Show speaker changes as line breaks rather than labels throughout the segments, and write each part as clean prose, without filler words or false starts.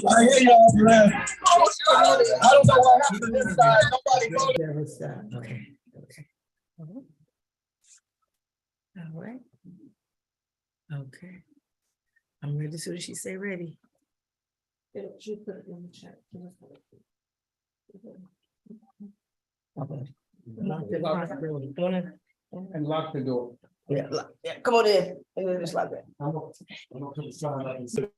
I hear y'all, man. I don't know what happened this side. Nobody voted.
Okay. Okay. All right. Okay. I'm ready as soon as she say ready. She put it in the chat. Okay.
And lock the door.
Yeah, come on in. And then just like that.
I'm gonna put the sign up and sit.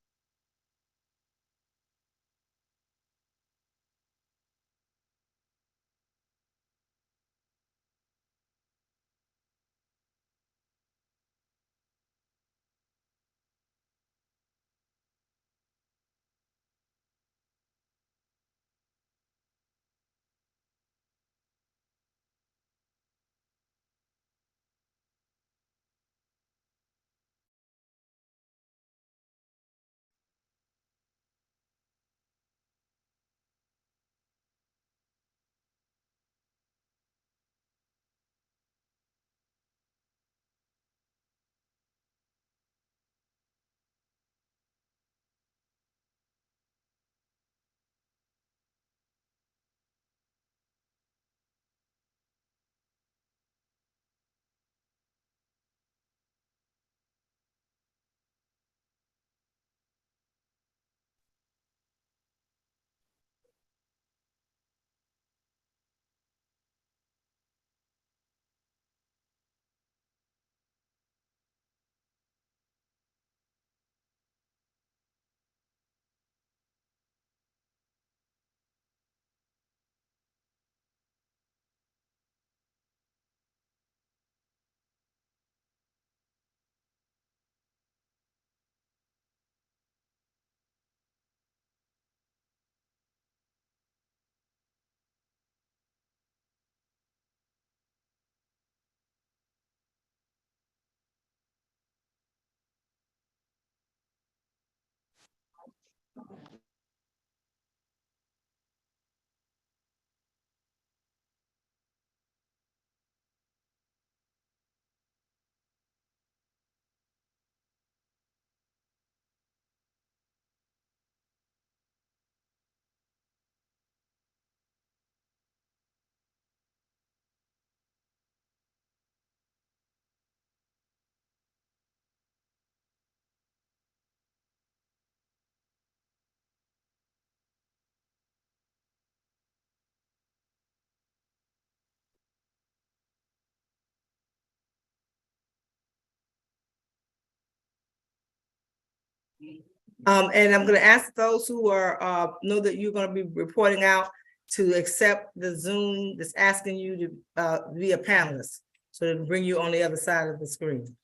And I'm going to ask those who are know that you're going to be reporting out to accept the Zoom that's asking you to be a panelist, so it'll bring you on the other side of the screen.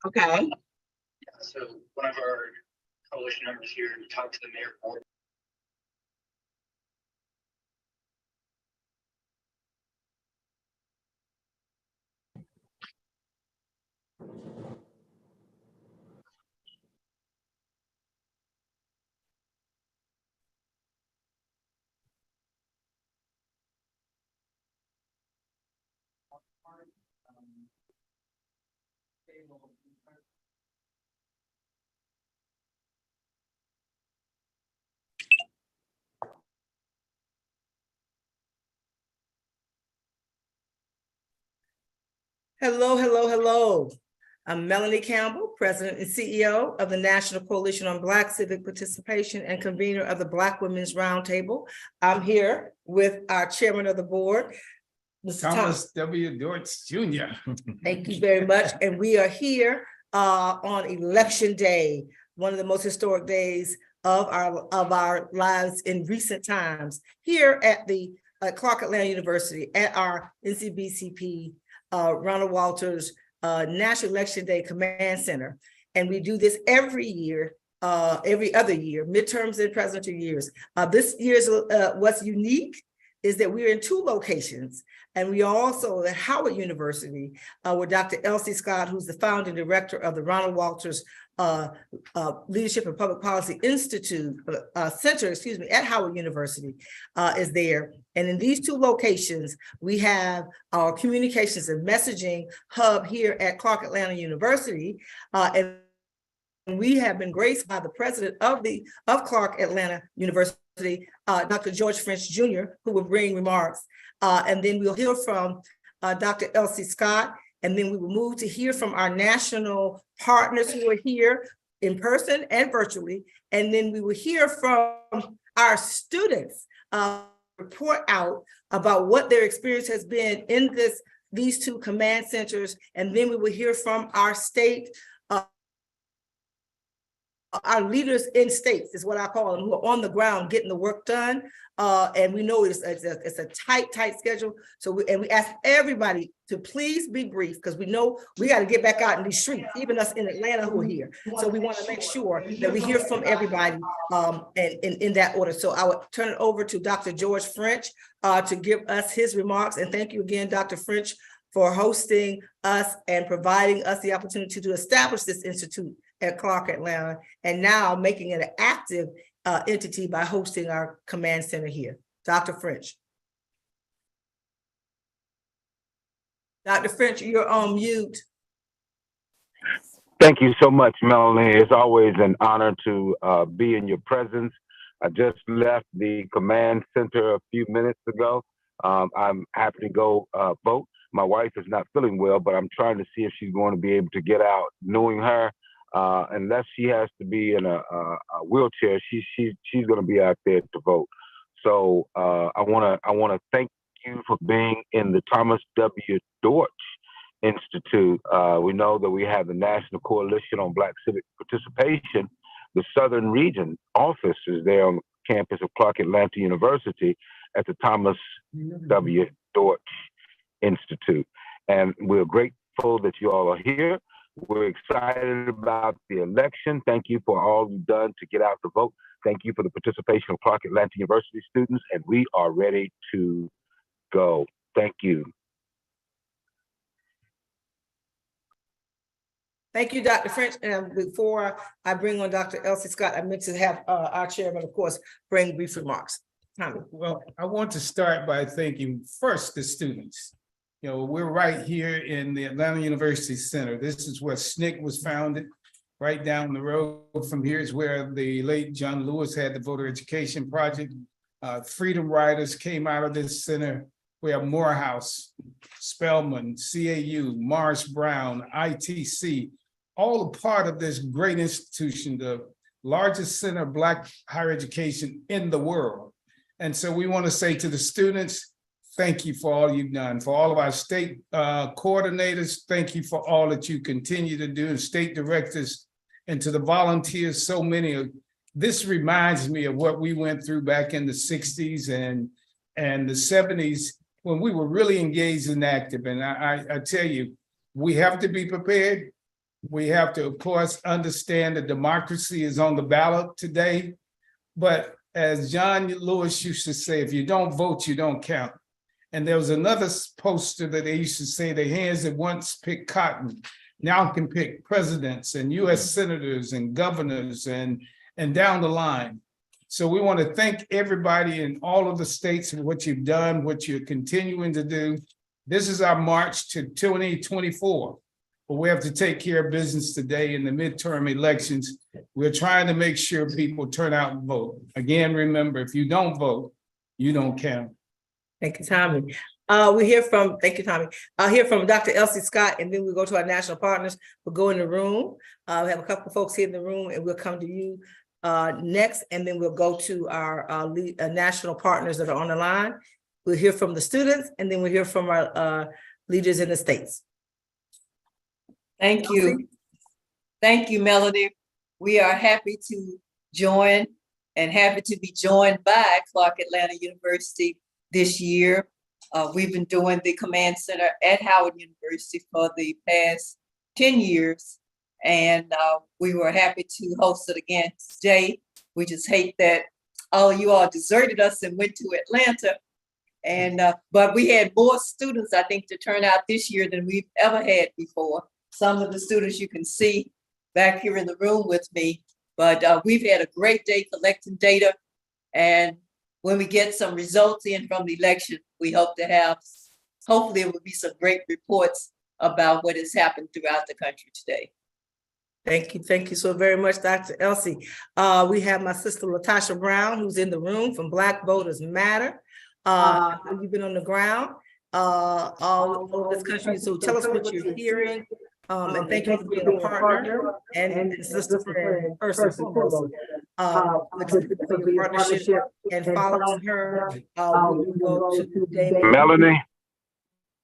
Okay.
So one of our coalition members here talked to the mayor board.
Hello, hello, hello. I'm Melanie Campbell, President and CEO of the National Coalition on Black Civic Participation and convener of the Black Women's Roundtable. I'm here with our chairman of the board, Mr.
Thomas W. Dortz Jr.
Thank you very much. And we are here on Election Day, one of the most historic days of our lives in recent times, here at the Clark Atlanta University at our NCBCP Ronald Walters National Election Day Command Center. And we do this every year, every other year, midterms and presidential years. This year's what's unique is that we're in 2 locations, and we are also at Howard University with Dr. Elsie Scott, who's the founding director of the Ronald Walters Leadership and Public Policy Institute Center, at Howard University is there. And in these 2 locations, we have our communications and messaging hub here at Clark Atlanta University. And we have been graced by the president of Clark Atlanta University, Dr. George French Jr., who will bring remarks. And then we'll hear from Dr. Elsie Scott, and then we will move to hear from our national partners who are here in person and virtually. And then we will hear from our students report out about what their experience has been in these 2 command centers. And then we will hear from our state, our leaders in states is what I call them, who are on the ground getting the work done. And we know it's a tight schedule. So we ask everybody to please be brief, because we know we got to get back out in these streets, even us in Atlanta who are here. So we want to make sure that we hear from everybody and in that order. So I would turn it over to Dr. George French to give us his remarks. And thank you again, Dr. French, for hosting us and providing us the opportunity to establish this institute at Clark Atlanta, and now making it an active entity by hosting our command center here. Dr. French. Dr. French, you're on mute.
Thank you so much, Melanie. It's always an honor to be in your presence. I just left the command center a few minutes ago. I'm happy to go vote. My wife is not feeling well, but I'm trying to see if she's going to be able to get out. Knowing her, unless she has to be in a wheelchair, she's going to be out there to vote. So I want to thank you for being in the Thomas W. Dortch Institute. We know that we have the National Coalition on Black Civic Participation. The Southern Region office is there on campus of Clark Atlanta University at the Thomas W. Dortch Institute. And we're grateful that you all are here. We're excited about the election. Thank you for all you've done to get out the vote. Thank you for the participation of Clark Atlanta University students, and we are ready to go. Thank you.
Thank you, Dr. French. And before I bring on Dr. Elsie Scott, I meant to have our chairman, of course, bring brief remarks. Tommy.
Well, I want to start by thanking first the students. You know, we're right here in the Atlanta University Center. This is where SNCC was founded. Right down the road from here is where the late John Lewis had the voter education project. Freedom Riders came out of this center. We have Morehouse, Spelman, CAU, Morris Brown, ITC, all a part of this great institution, the largest center of Black higher education in the world. And so we want to say to the students, thank you for all you've done. For all of our state coordinators, thank you for all that you continue to do, and state directors, and to the volunteers, so many of this reminds me of what we went through back in the 60s and the 70s when we were really engaged and active. And I tell you, we have to be prepared. We have to, of course, understand that democracy is on the ballot today. But as John Lewis used to say, if you don't vote, you don't count. And there was another poster that they used to say, the hands that once picked cotton now can pick presidents and US senators and governors and down the line. So we want to thank everybody in all of the states for what you've done, what you're continuing to do. This is our march to 2024. But we have to take care of business today in the midterm elections. We're trying to make sure people turn out and vote. Again, remember, if you don't vote, you don't count.
Thank you, Tommy. We hear from, thank you, Tommy. I'll hear from Dr. Elsie Scott, and then we'll go to our national partners. We'll go in the room. We have a couple of folks here in the room, and we'll come to you next, and then we'll go to our national partners that are on the line. We'll hear from the students, and then we'll hear from our leaders in the states.
Thank you. Thank you, Melody. We are happy to join and happy to be joined by Clark Atlanta University this year. We've been doing the Command Center at Howard University for the past 10 years, and we were happy to host it again today. We just hate that all of you all deserted us and went to Atlanta, and but we had more students, I think, to turn out this year than we've ever had before. Some of the students you can see back here in the room with me, but we've had a great day collecting data, and when we get some results in from the election, we hope to have, hopefully it will be some great reports about what has happened throughout the country today.
Thank you so very much, Dr. Elsie. We have my sister Latasha Brown, who's in the room from Black Voters Matter. You've been on the ground all over this country, so tell us what you're hearing. And thank you for being a partner and sister friend, first and foremost. Partnership and following her. We'll go to David.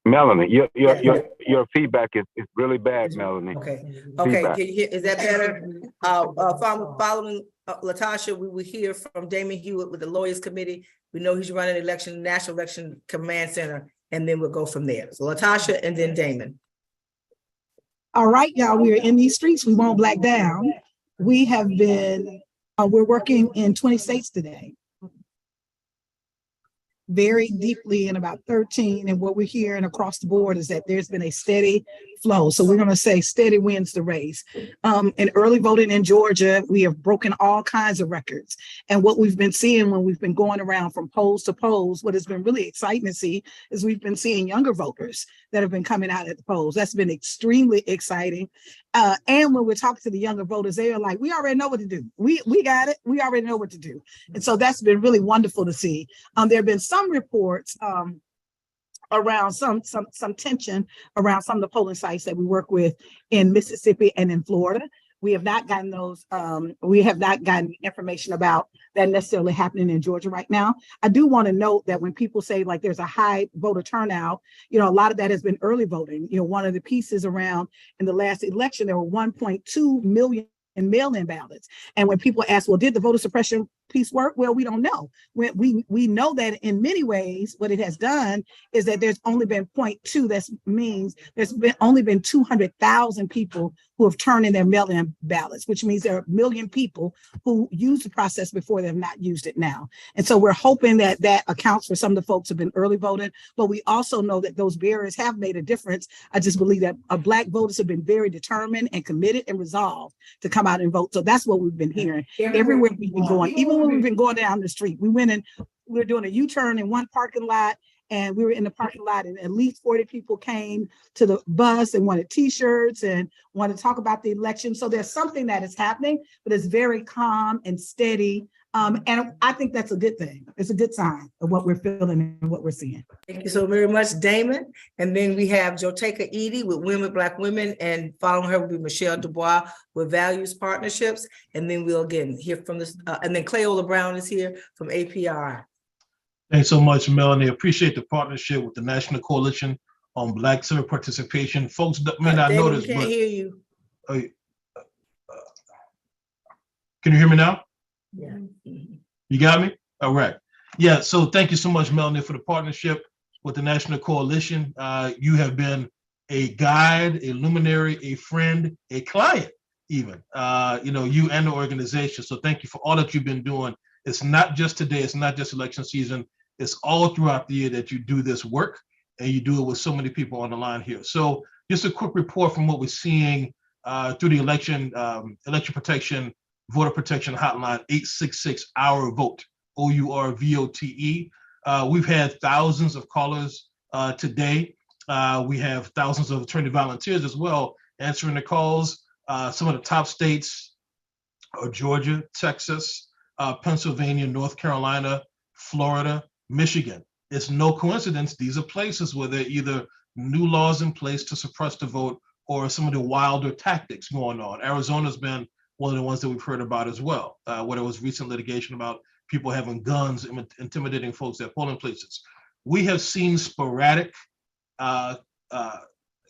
Melanie, your feedback is really bad, Melanie.
Okay, can you hear, is that better? Following Latasha, we will hear from Damon Hewitt with the Lawyers Committee. We know he's running election, National Election Command Center, and then we'll go from there. So Latasha and then Damon.
All right, y'all, we are in these streets. We won't back down. We have been, we're working in 20 states today. Very deeply in about 13, and what we're hearing across the board is that there's been a steady flow. So we're going to say steady wins the race. In early voting in Georgia, we have broken all kinds of records. And what we've been seeing when we've been going around from polls to polls, what has been really exciting to see is we've been seeing younger voters that have been coming out at the polls. That's been extremely exciting. And when we're talking to the younger voters, they are like, we already know what to do. We got it. We already know what to do. And so that's been really wonderful to see. There have been some reports around some tension around some of the polling sites that we work with in Mississippi and in Florida. We have not gotten those, we have not gotten information about that necessarily happening in Georgia right now. I do want to note that when people say like there's a high voter turnout, a lot of that has been early voting. One of the pieces around in the last election, there were 1.2 million mail-in ballots. And when people ask, well, did the voter suppression piece work? Well, we don't know. We know that in many ways, what it has done is that there's only been 0.2. That means there's only been 200,000 people who have turned in their mail-in ballots, which means there are 1 million people who used the process before. They've not used it now. And so we're hoping that that accounts for some of the folks who have been early voting, but we also know that those barriers have made a difference. I just believe that Black voters have been very determined and committed and resolved to come out and vote. So that's what we've been hearing everywhere we've been going. Even when we've been going down the street, we were doing a U-turn in one parking lot, and we were in the parking lot, and at least 40 people came to the bus and wanted t-shirts and wanted to talk about the election. So there's something that is happening, but it's very calm and steady. And I think that's a good thing. It's a good sign of what we're feeling and what we're seeing.
Thank you so very much, Damon. And then we have Joteka Edie with Women, Black Women, and following her will be Michelle Dubois with Values Partnerships. And then we'll again hear from this, and then Cleola Brown is here from APR.
Thanks so much, Melanie. Appreciate the partnership with the National Coalition on Black Civic Participation. Folks that may not know this,
can't hear you.
Can you hear me now?
Yeah.
You got me? All right. Yeah, so thank you so much, Melanie, for the partnership with the National Coalition. You have been a guide, a luminary, a friend, a client even, you and the organization. So thank you for all that you've been doing. It's not just today, it's not just election season, it's all throughout the year that you do this work, and you do it with so many people on the line here. So just a quick report from what we're seeing through the election protection, voter protection hotline, 866 Our Vote, OURVOTE. We've had thousands of callers today. We have thousands of attorney volunteers as well answering the calls. Some of the top states are Georgia, Texas, Pennsylvania, North Carolina, Florida, Michigan. it's no coincidence. These are places where there are either new laws in place to suppress the vote or some of the wilder tactics going on. Arizona's been one of the ones that we've heard about as well, where there was recent litigation about people having guns, intimidating folks at polling places. We have seen sporadic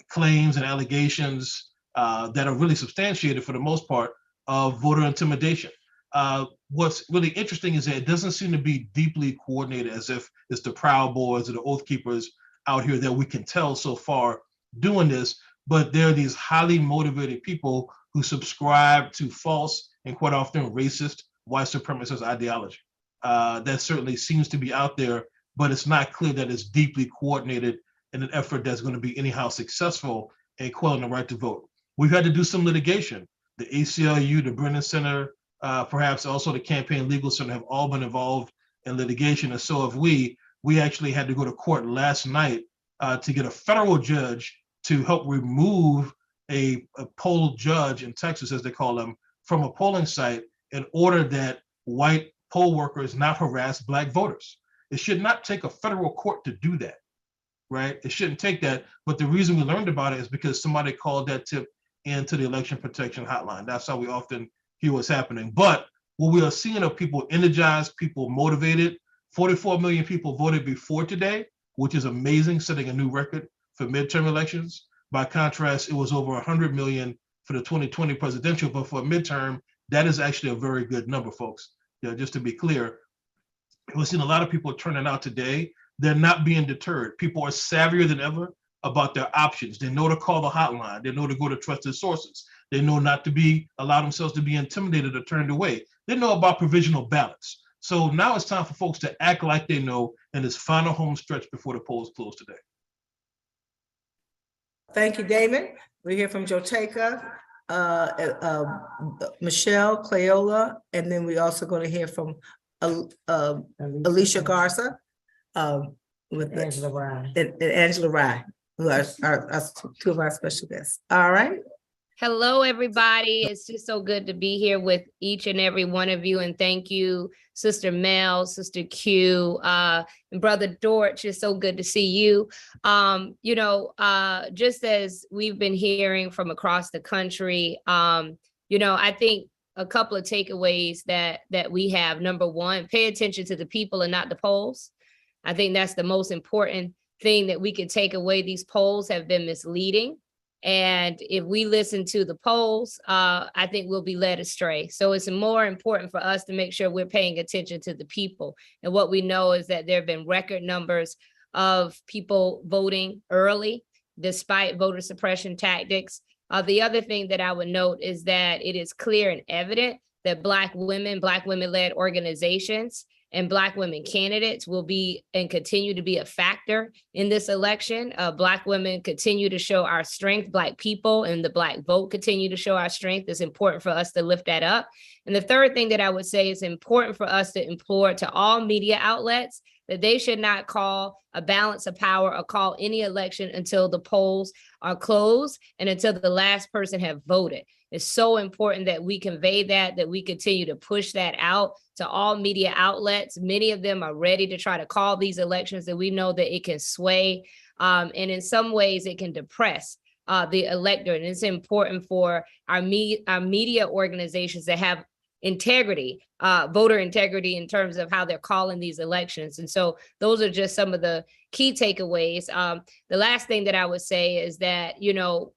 claims and allegations that are really substantiated for the most part of voter intimidation. What's really interesting is that it doesn't seem to be deeply coordinated, as if it's the Proud Boys or the Oath Keepers out here that we can tell so far doing this, but there are these highly motivated people who subscribe to false and quite often racist white supremacist ideology. That certainly seems to be out there, but it's not clear that it's deeply coordinated in an effort that's going to be anyhow successful in quelling the right to vote. We've had to do some litigation. The ACLU, the Brennan Center, perhaps also the Campaign Legal Center have all been involved in litigation, and so have we. We actually had to go to court last night to get a federal judge to help remove a poll judge in Texas, as they call them, from a polling site in order that white poll workers not harass Black voters. It should not take a federal court to do that, right? It shouldn't take that. But the reason we learned about it is because somebody called that tip into the election protection hotline. That's how we often hear what's happening. But what we are seeing are people energized, people motivated. 44 million people voted before today, which is amazing, setting a new record for midterm elections. By contrast, it was over 100 million for the 2020 presidential, but for a midterm, that is actually a very good number, folks. Yeah, just to be clear, we're seeing a lot of people turning out today. They're not being deterred. People are savvier than ever about their options. They know to call the hotline. They know to go to trusted sources. They know not to allow themselves to be intimidated or turned away. They know about provisional ballots. So now it's time for folks to act like they know in this final home stretch before the polls close today.
Thank you, Damon. We hear from Joteka, Michelle, Cleola, and then we also going to hear from Alicia Garza with
Angela Rye.
and Angela Rye, who are two of our special guests. All right.
Hello, everybody. It's just so good to be here with each and every one of you. And thank you, Sister Mel, Sister Q, and Brother Dorch. It's so good to see you. Just as we've been hearing from across the country, I think a couple of takeaways that we have. Number one, pay attention to the people and not the polls. I think that's the most important thing that we could take away. These polls have been misleading. And if we listen to the polls, I think we'll be led astray. So it's more important for us to make sure we're paying attention to the people. And what we know is that there have been record numbers of people voting early, despite voter suppression tactics. The other thing that I would note is that it is clear and evident that Black women-led organizations and Black women candidates will be and continue to be a factor in this election. Black women continue to show our strength. Black people and the Black vote continue to show our strength. It's important for us to lift that up. And the third thing that I would say is important for us to implore to all media outlets that they should not call a balance of power or call any election until the polls are closed and until the last person have voted. It's so important that we convey that we continue to push that out to all media outlets. Many of them are ready to try to call these elections, and we know that it can sway, and in some ways it can depress the electorate. And it's important for our media organizations to have integrity, voter integrity in terms of how they're calling these elections. And so those are just some of the key takeaways. The last thing that I would say is that,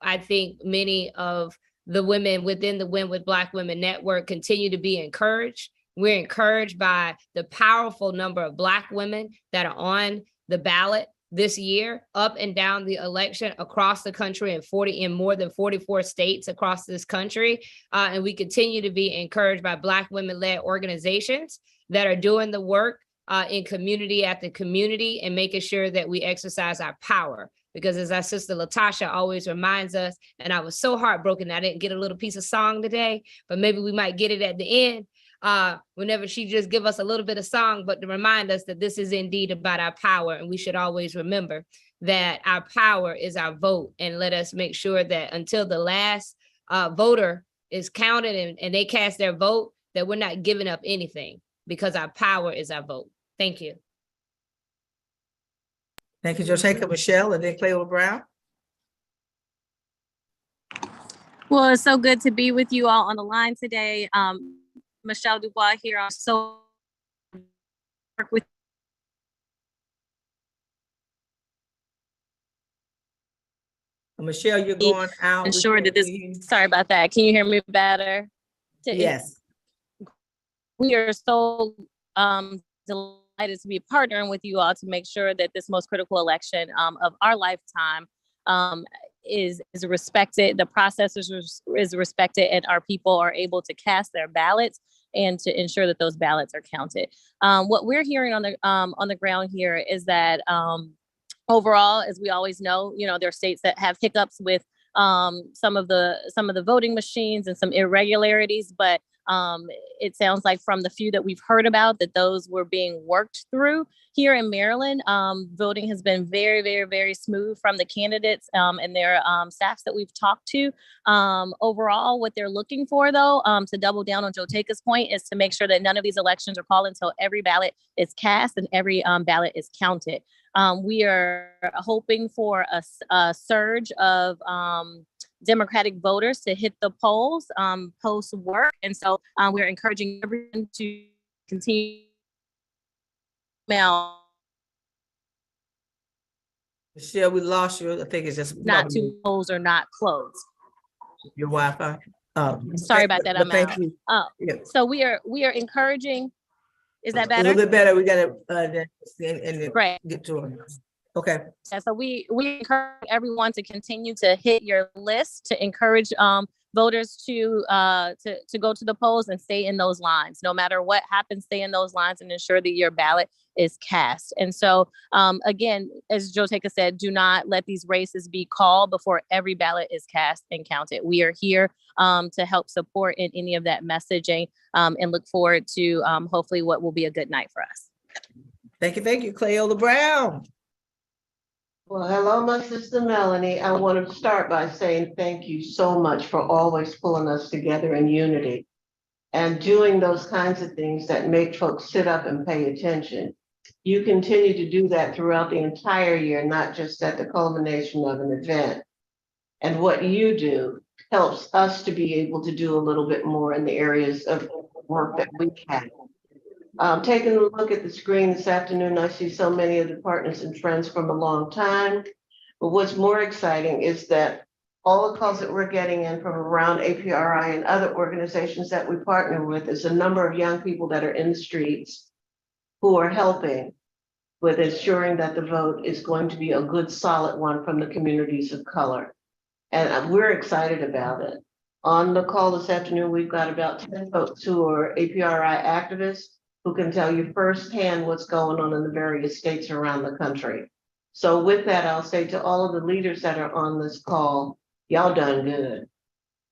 I think many of the women within the Win with Black Women Network continue to be encouraged. We're encouraged by the powerful number of Black women that are on the ballot this year, up and down the election across the country in more than 44 states across this country. And we continue to be encouraged by Black women-led organizations that are doing the work in community after community and making sure that we exercise our power. Because as our sister Latasha always reminds us, and I was so heartbroken I didn't get a little piece of song today, but maybe we might get it at the end. Whenever she just give us a little bit of song, but to remind us that this is indeed about our power. And we should always remember that our power is our vote. And let us make sure that until the last voter is counted and they cast their vote, that we're not giving up anything, because our power is our vote. Thank you.
Thank you, Joteka, Michelle, and then Cleola Brown.
Well, it's so good to be with you all on the line today. Michelle Dubois here. I'm so work with
Michelle, you're going out.
ensure that this. Sorry about that. Can you hear me better?
Yes.
We are so delighted to be partnering with you all to make sure that this most critical election of our lifetime is respected. The process is respected, and our people are able to cast their ballots and to ensure that those ballots are counted. What we're hearing on the ground here is that overall, as we always know, there are states that have hiccups with some of the voting machines and some irregularities, but it sounds like from the few that we've heard about that those were being worked through. Here in Maryland, voting has been very, very, very smooth from the candidates and their staffs that we've talked to. Overall, what they're looking for, though, to double down on Joteka's point, is to make sure that none of these elections are called until every ballot is cast and every ballot is counted. We are hoping for a surge of Democratic voters to hit the polls post work. And so we're encouraging everyone to continue.
Michelle, we lost you. I think it's just
Not to polls are not closed.
Your Wi-Fi.
Sorry about that. I'm
thank
out.
you.
So we are encouraging. Is that better?
A little bit better. We got to and
right.
Get to it. Okay.
Yeah, so we encourage everyone to continue to hit your list, to encourage voters to go to the polls and stay in those lines. No matter what happens, stay in those lines and ensure that your ballot is cast. And so again, as Joteka said, do not let these races be called before every ballot is cast and counted. We are here to help support in any of that messaging and look forward to hopefully what will be a good night for us.
Thank you. Thank you, Cleola Brown.
Well, hello, my sister Melanie. I want to start by saying thank you so much for always pulling us together in unity and doing those kinds of things that make folks sit up and pay attention. You continue to do that throughout the entire year, not just at the culmination of an event. And what you do helps us to be able to do a little bit more in the areas of work that we can. Taking a look at the screen this afternoon, I see so many of the partners and friends from a long time. But what's more exciting is that all the calls that we're getting in from around APRI and other organizations that we partner with is a number of young people that are in the streets who are helping with ensuring that the vote is going to be a good, solid one from the communities of color. And we're excited about it. On the call this afternoon, we've got about 10 folks who are APRI activists who can tell you firsthand what's going on in the various states around the country. So with that, I'll say to all of the leaders that are on this call, y'all done good.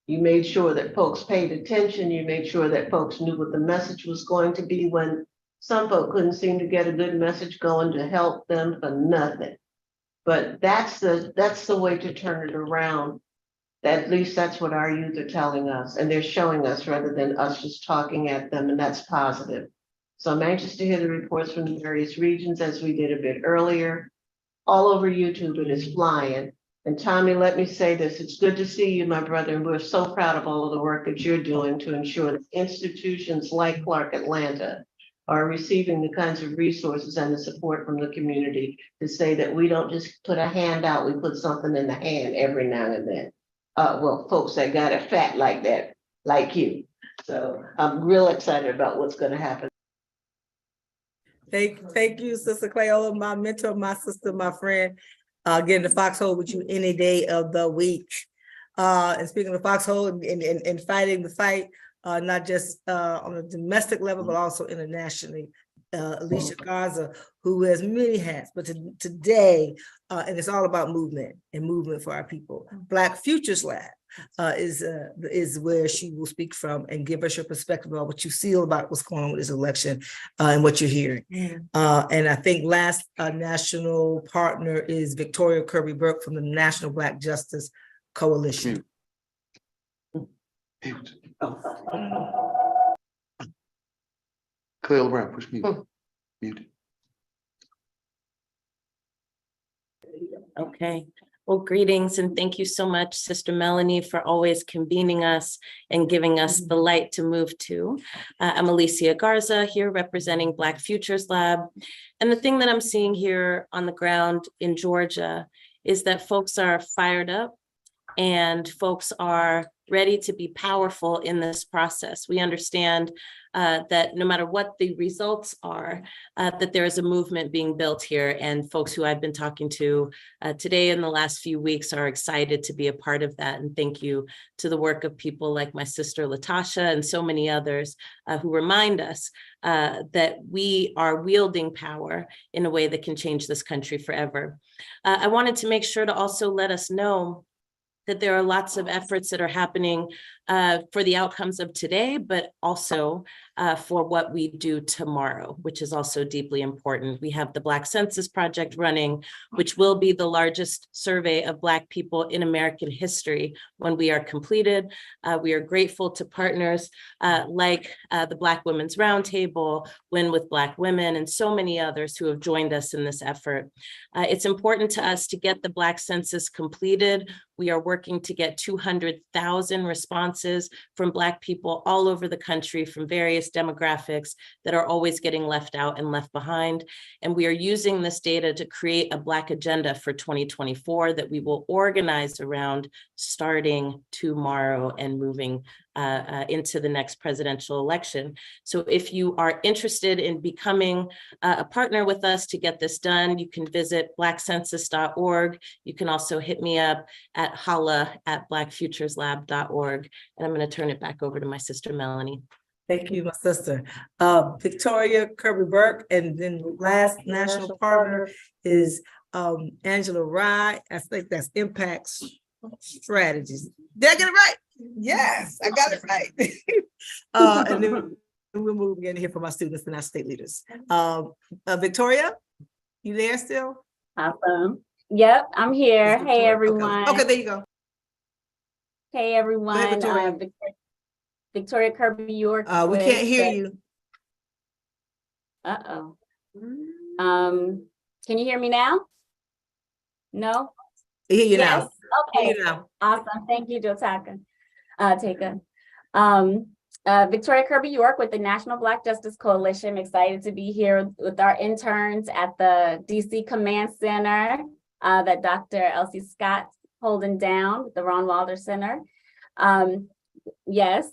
You made sure that folks paid attention. You made sure that folks knew what the message was going to be when some folks couldn't seem to get a good message going to help them for nothing. But that's the way to turn it around. At least that's what our youth are telling us, and they're showing us rather than us just talking at them, and that's positive. So I'm anxious to hear the reports from the various regions, as we did a bit earlier. All over YouTube, it is flying. And Tommy, let me say this, it's good to see you, my brother, and we're so proud of all of the work that you're doing to ensure that institutions like Clark Atlanta are receiving the kinds of resources and the support from the community to say that we don't just put a hand out, we put something in the hand every now and then. Well, folks that got it fat like that, like you. So I'm real excited about what's going to happen.
Thank you, Sister Cleola, my mentor, my sister, my friend. Getting the foxhole with you any day of the week. And speaking of foxhole and fighting the fight, not just on a domestic level, but also internationally. Alicia Garza, who wears many hats, but today, and it's all about movement and movement for our people. Black Futures Lab is where she will speak from and give us your perspective on what you see about what's going on with this election and what you're hearing. And I think last national partner is Victoria Kirby Burke from the National Black Justice Coalition.
Cleola Brown, push mute. Mute. Okay. Well, greetings and thank you so much, Sister Melanie, for always convening us and giving us the light to move to. I'm Alicia Garza here representing Black Futures Lab. And the thing that I'm seeing here on the ground in Georgia is that folks are fired up and folks are ready to be powerful in this process. We understand that no matter what the results are, that there is a movement being built here, and folks who I've been talking to today in the last few weeks are excited to be a part of that. And thank you to the work of people like my sister Latasha and so many others who remind us that we are wielding power in a way that can change this country forever. I wanted to make sure to also let us know that there are lots of efforts that are happening for the outcomes of today, but also for what we do tomorrow, which is also deeply important. We have the Black Census Project running, which will be the largest survey of Black people in American history when we are completed. We are grateful to partners like the Black Women's Roundtable, Win with Black Women, and so many others who have joined us in this effort. It's important to us to get the Black Census completed. We are working to get 200,000 responses from Black people all over the country from various demographics that are always getting left out and left behind. And we are using this data to create a Black agenda for 2024 that we will organize around starting tomorrow and moving into the next presidential election. So if you are interested in becoming a partner with us to get this done, you can visit blackcensus.org. You can also hit me up at holla@blackfutureslab.org. And I'm going to turn it back over to my sister, Melanie.
Thank you, my sister. Victoria Kirby-Burke, and then last national partner is Angela Rye. I think that's Impact Strategies. Did I get it right? Yes, I got it right. And then we'll move again here for my students and our state leaders. Victoria, you there still?
Awesome. Yep, I'm here. Hey, everyone.
Okay, there you go.
Hey, everyone.
Go ahead,
Victoria Kirby York.
We can't hear you.
Uh-oh. Can you hear me now? No?
I hear you
yes?
now.
Okay.
Hear you now.
Awesome. Thank you, Jotaka. Victoria Kirby York with the National Black Justice Coalition. Excited to be here with our interns at the DC Command Center that Dr. Elsie Scott's holding down with the Ron Wilder Center. Yes.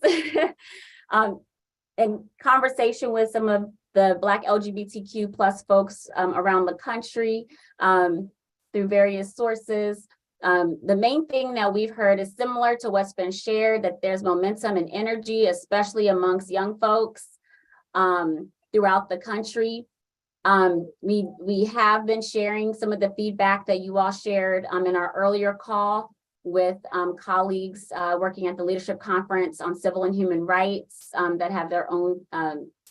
In conversation with some of the Black LGBTQ plus folks around the country through various sources. The main thing that we've heard is similar to what's been shared, that there's momentum and energy, especially amongst young folks throughout the country. We have been sharing some of the feedback that you all shared in our earlier call with colleagues working at the Leadership Conference on Civil and Human Rights that have their own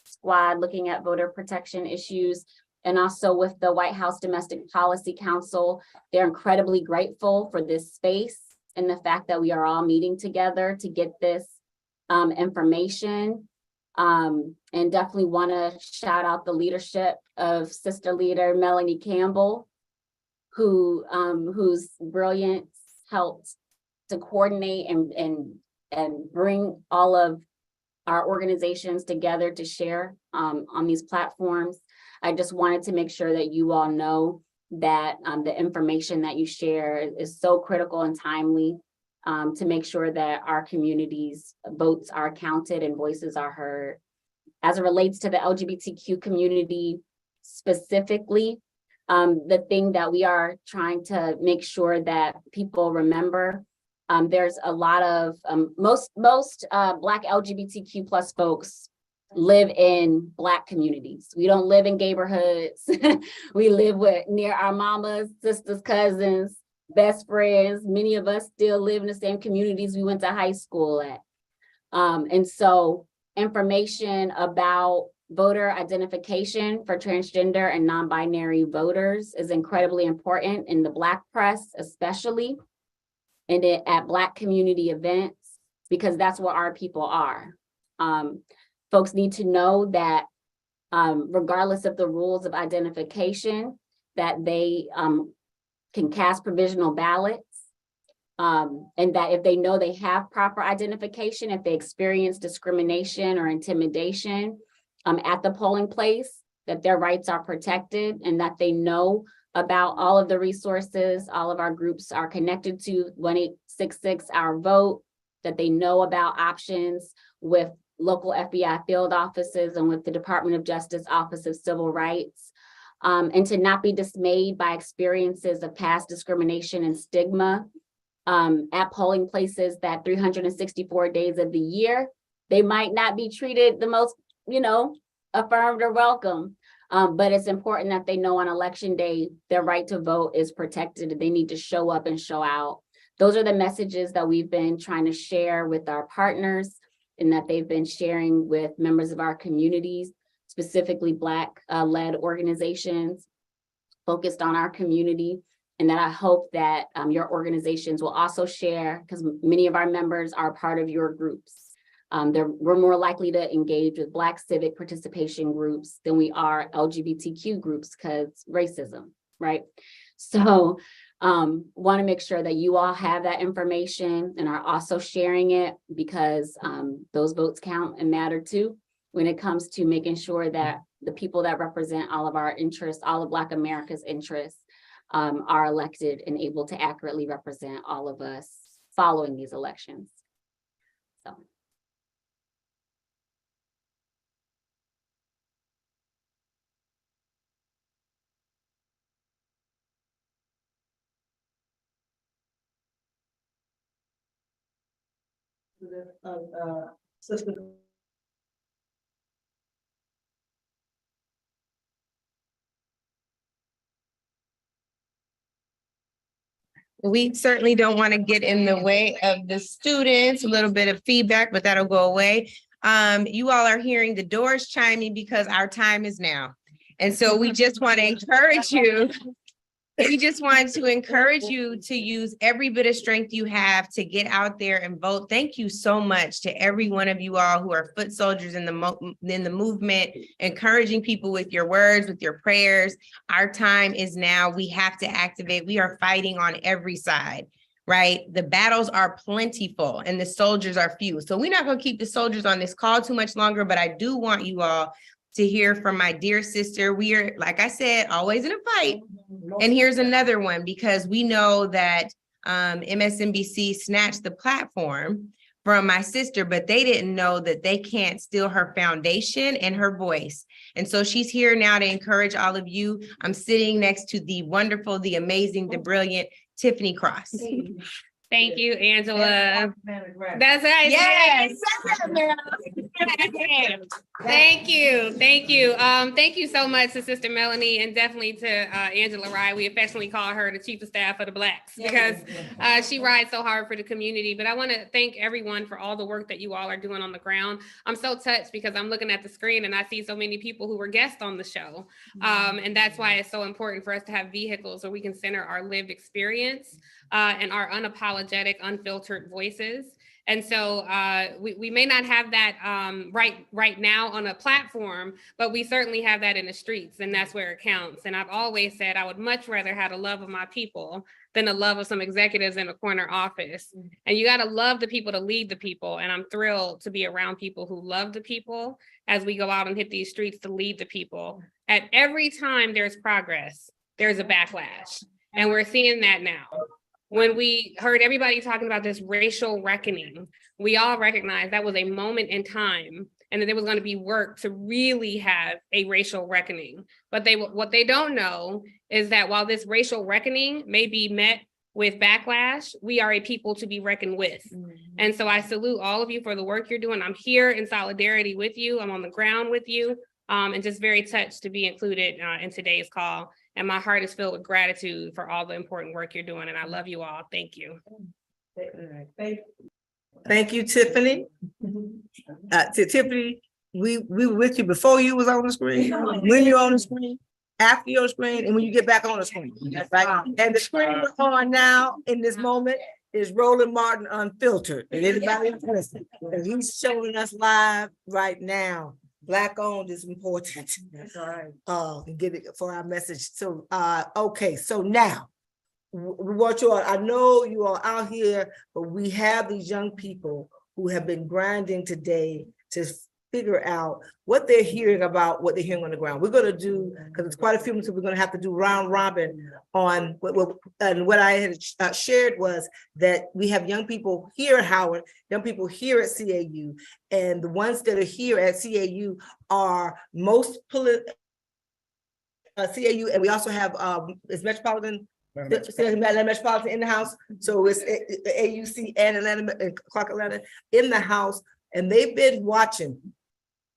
squad looking at voter protection issues. And also with the White House Domestic Policy Council. They're incredibly grateful for this space and the fact that we are all meeting together to get this information. And definitely want to shout out the leadership of Sister Leader Melanie Campbell, whose brilliance helped to coordinate and bring all of our organizations together to share on these platforms. I just wanted to make sure that you all know that the information that you share is so critical and timely to make sure that our communities' votes are counted and voices are heard. As it relates to the LGBTQ community specifically, the thing that we are trying to make sure that people remember, there's a lot of, most Black LGBTQ plus folks live in Black communities. We don't live in neighborhoods. We live near our mamas, sisters, cousins, best friends. Many of us still live in the same communities we went to high school at. And so information about voter identification for transgender and non-binary voters is incredibly important in the Black press, especially, and at Black community events, because that's where our people are. Folks need to know that regardless of the rules of identification, that they can cast provisional ballots. And that if they know they have proper identification, if they experience discrimination or intimidation at the polling place, that their rights are protected and that they know about all of the resources. All of our groups are connected to 1-866 Our Vote, that they know about options with local FBI field offices and with the Department of Justice Office of Civil Rights, and to not be dismayed by experiences of past discrimination and stigma at polling places, that 364 days of the year, they might not be treated the most, affirmed or welcome. But it's important that they know on election day, their right to vote is protected. They need to show up and show out. Those are the messages that we've been trying to share with our partners and that they've been sharing with members of our communities, specifically Black led organizations focused on our community. And that I hope that your organizations will also share, because many of our members are part of your groups. We're more likely to engage with Black civic participation groups than we are LGBTQ groups because racism, right? So want to make sure that you all have that information and are also sharing it, because those votes count and matter too when it comes to making sure that the people that represent all of our interests, all of Black America's interests, are elected and able to accurately represent all of us following these elections. So.
We certainly don't want to get in the way of the students, a little bit of feedback, but that'll go away. You all are hearing the doors chiming because our time is now. And so we just want to encourage you. We just want to encourage you to use every bit of strength you have to get out there and vote. Thank you so much to every one of you all who are foot soldiers in the movement, encouraging people with your words, with your prayers. Our time is now. We have to activate. We are fighting on every side, right? The battles are plentiful and the soldiers are few. So we're not going to keep the soldiers on this call too much longer, but I do want you all to hear from my dear sister. We are, like I said, always in a fight. And here's another one, because we know that MSNBC snatched the platform from my sister, but they didn't know that they can't steal her foundation and her voice. And so she's here now to encourage all of you. I'm sitting next to the wonderful, the amazing, the brilliant Tiffany Cross.
Thank you, Angela. That's right.
Yes.
Thank you. Thank you. Thank you so much to Sister Melanie, and definitely to Angela Rye. We affectionately call her the Chief of Staff of the Blacks because she rides so hard for the community. But I want to thank everyone for all the work that you all are doing on the ground. I'm so touched because I'm looking at the screen and I see so many people who were guests on the show. And that's why it's so important for us to have vehicles so we can center our lived experience and our unapologetic, unfiltered voices. And so we may not have that right now on a platform, but we certainly have that in the streets, and that's where it counts. And I've always said I would much rather have the love of my people than the love of some executives in a corner office. And you got to love the people to lead the people. And I'm thrilled to be around people who love the people as we go out and hit these streets to lead the people. At every time there's progress, there's a backlash. And we're seeing that now. When we heard everybody talking about this racial reckoning, we all recognized that was a moment in time and that there was going to be work to really have a racial reckoning. But what they don't know is that while this racial reckoning may be met with backlash, we are a people to be reckoned with. And so I salute all of you for the work you're doing. I'm here in solidarity with you. I'm on the ground with you, and just very touched to be included in today's call. And my heart is filled with gratitude for all the important work you're doing. And I love you all. Thank you.
Thank you, Tiffany. Tiffany, we were with you before you was on the screen, when you're on the screen, after your screen, and when you get back on the screen. Right? And the screen we're on now in this moment is Roland Martin Unfiltered. And anybody interested? And he's showing us live right now. Black owned is important. That's right. Get it for our message. So okay, so now we want you all, I know you all out here, but we have these young people who have been grinding today to figure out what they're hearing about what they're hearing on the ground. We're going to do, because it's quite a few minutes, we're going to have to do round robin on what I had shared was that we have young people here at Howard, young people here at CAU, and the ones that are here at CAU are most CAU, and we also have is Metropolitan Metropolitan in the house, so it's AUC and Atlanta and Clark Atlanta in the house, and they've been watching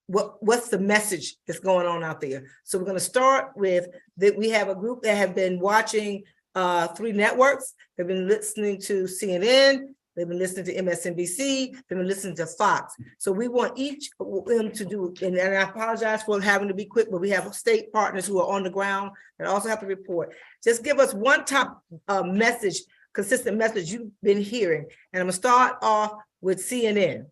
what's the message that's going on out there. So we're going to start with that. We have a group that have been watching 3 networks. They've been listening to CNN. They've been listening to MSNBC. They've been listening to Fox. So we want each of them to do, and I apologize for having to be quick, but we have state partners who are on the ground that also have to report. Just give us one top message, consistent message you've been hearing. And I'm gonna start off with CNN.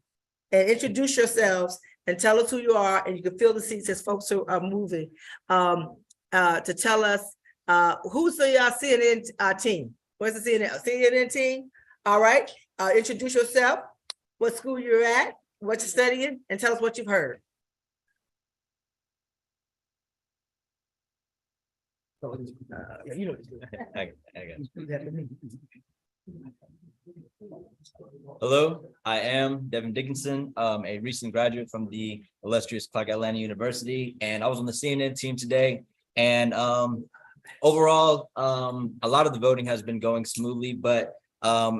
And introduce yourselves and tell us who you are, and you can fill the seats as folks are moving to tell us who's the CNN team. Where's the CNN team? All right, introduce yourself, what school you're at, what you're studying, and tell us what you've heard. You know
I Hello, I am Devin Dickinson, a recent graduate from the illustrious Clark Atlanta University, and I was on the CNN team today. And overall, a lot of the voting has been going smoothly, but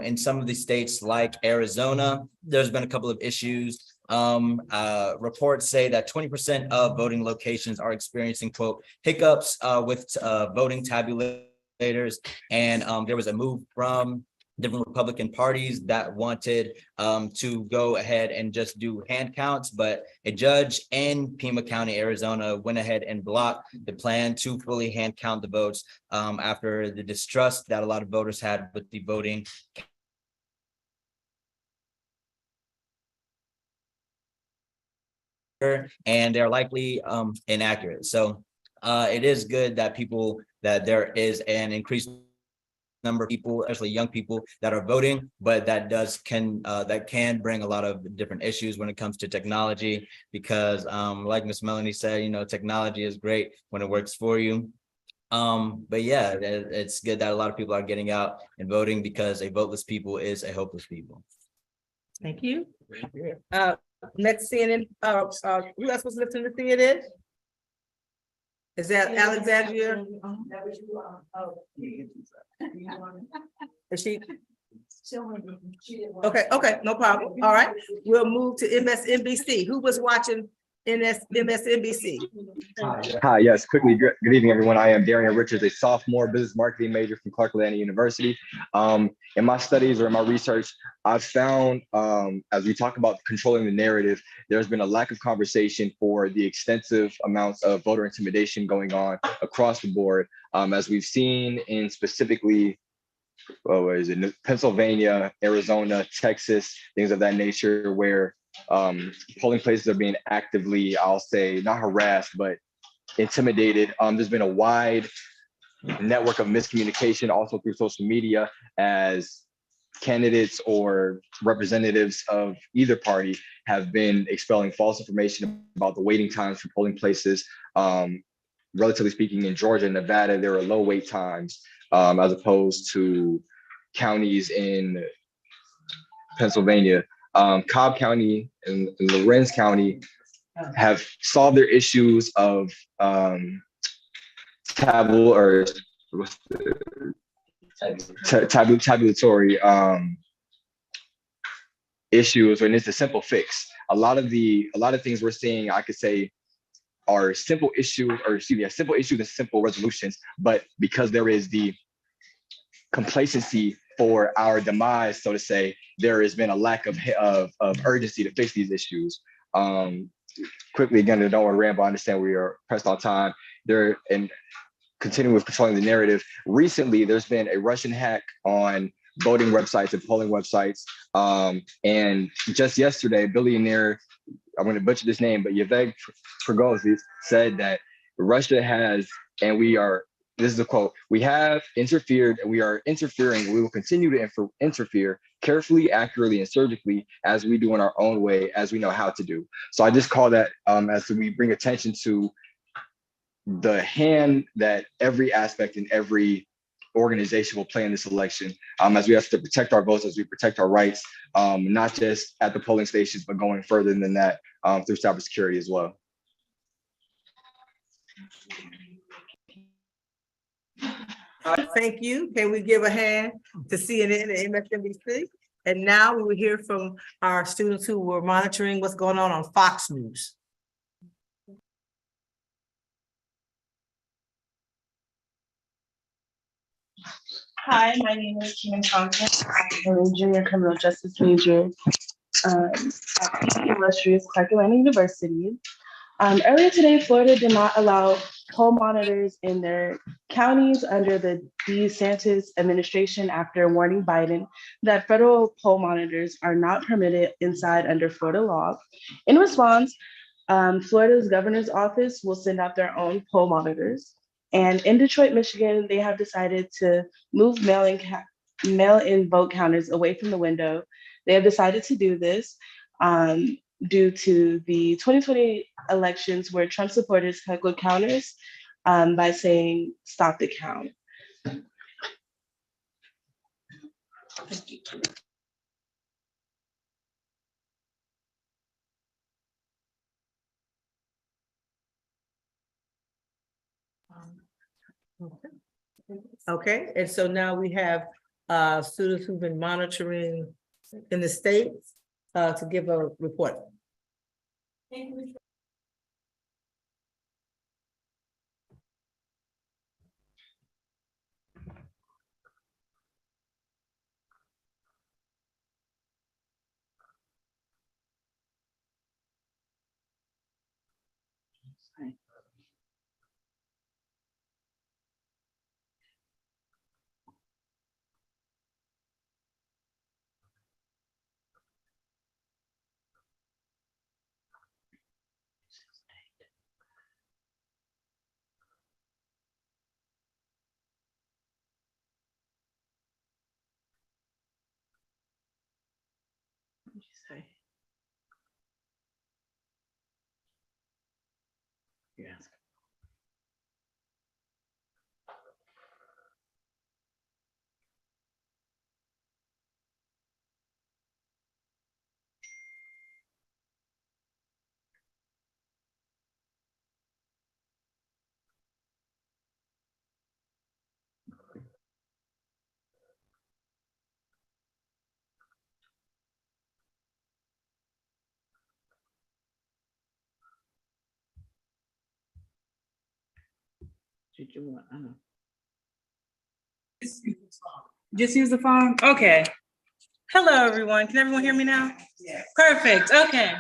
in some of the states like Arizona, there's been a couple of issues. Reports say that 20% of voting locations are experiencing, quote, hiccups with voting tabulators. And there was a move from different Republican parties that wanted to go ahead and just do hand counts, but a judge in Pima County, Arizona went ahead and blocked the plan to fully hand count the votes after the distrust that a lot of voters had with the voting. And they're likely inaccurate. So it is good that there is an increased number of people, especially young people, that are voting, but that can bring a lot of different issues when it comes to technology, because like Miss Melanie said, you know, technology is great when it works for you. But yeah, it's good that a lot of people are getting out and voting, because a voteless people is a hopeless people.
Thank you. Next CNN, who else was listening to CNN? Is that Alexandria? Is she? Okay, no problem. All right, we'll move to MSNBC. Who was watching MSNBC?
Hi, yes, quickly, good evening, everyone. I am Darian Richards, a sophomore business marketing major from Clark Atlanta University. In my studies or in my research, I've found, as we talk about controlling the narrative, there's been a lack of conversation for the extensive amounts of voter intimidation going on across the board, as we've seen in specifically, Pennsylvania, Arizona, Texas, things of that nature, where polling places are being actively, I'll say, not harassed, but intimidated. There's been a wide network of miscommunication also through social media, as candidates or representatives of either party have been expelling false information about the waiting times for polling places. Relatively speaking, in Georgia and Nevada, there are low wait times as opposed to counties in Pennsylvania. Cobb County and Lorenz County have solved their issues of tabulatory issues, and it's a simple fix. A lot of things we're seeing, I could say, are simple issues, or excuse me, a simple issue and simple resolutions, but because there is the complacency for our demise, so to say, there has been a lack of urgency to fix these issues. Quickly, again, I don't want to ramble, I understand we are pressed on time. And continuing with controlling the narrative, recently there's been a Russian hack on voting websites and polling websites. And just yesterday, a billionaire, I'm going to butcher this name, but Yevgeny Prigozhin said that Russia has, and we are this is the quote, "We have interfered and we are interfering. We will continue to interfere carefully, accurately, and surgically as we do in our own way, as we know how to do." So I just call that as we bring attention to the hand that every aspect in every organization will play in this election, as we have to protect our votes, as we protect our rights, not just at the polling stations, but going further than that through cybersecurity as well.
Thank you. Can we give a hand to CNN and MSNBC? And now we will hear from our students who were monitoring what's going on Fox News.
Hi, my name is Keenan Thompson. I'm a junior criminal justice major at the illustrious Clark Atlanta University. Earlier today, Florida did not allow poll monitors in their counties under the DeSantis administration after warning Biden that federal poll monitors are not permitted inside under Florida law. In response, Florida's governor's office will send out their own poll monitors. And in Detroit, Michigan, they have decided to move mail-in vote counters away from the window. They have decided to do this due to the 2020 elections where Trump supporters heckled counters by saying, "Stop the count."
Okay, and so now we have students who've been monitoring in the states to give a report. Yes. Did you want?
Just use the phone? Okay. Hello, everyone. Can everyone hear me now? Yes. Perfect. Okay.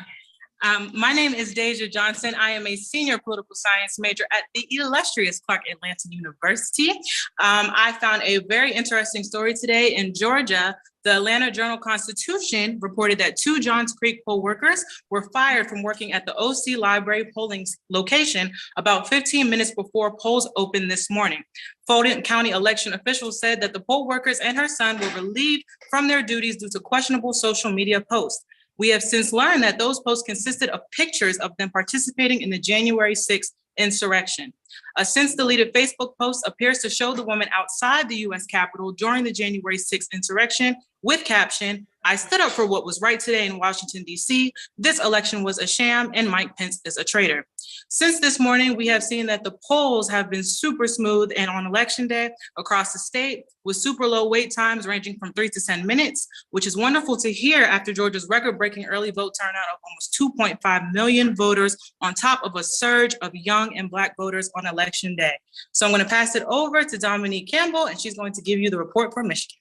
My name is Deja Johnson. I am a senior political science major at the illustrious Clark Atlanta University. I found a very interesting story today in Georgia. The Atlanta Journal-Constitution reported that 2 Johns Creek poll workers were fired from working at the OC Library polling location about 15 minutes before polls opened this morning. Fulton County election officials said that the poll workers and her son were relieved from their duties due to questionable social media posts. We have since learned that those posts consisted of pictures of them participating in the January 6th insurrection. A since-deleted Facebook post appears to show the woman outside the U.S. Capitol during the January 6th insurrection with caption, "I stood up for what was right today in Washington, D.C. This election was a sham and Mike Pence is a traitor." Since this morning, we have seen that the polls have been super smooth and on election day across the state with super low wait times ranging from 3 to 10 minutes, which is wonderful to hear after Georgia's record-breaking early vote turnout of almost 2.5 million voters on top of a surge of young and Black voters on election day. So I'm going to pass it over to Dominique Campbell, and she's going to give you the report for Michigan.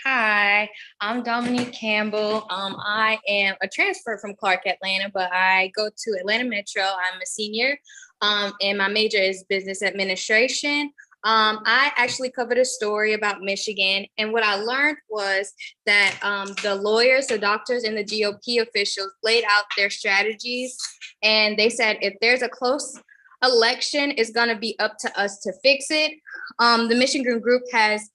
Hi, I'm Dominique Campbell. I am a transfer from Clark Atlanta, but I go to Atlanta Metro. I'm a senior, and my major is business administration. I actually covered a story about Michigan, and what I learned was that the lawyers, the doctors, and the GOP officials laid out their strategies, and they said if there's a close election is going to be up to us to fix it. The Michigan Group has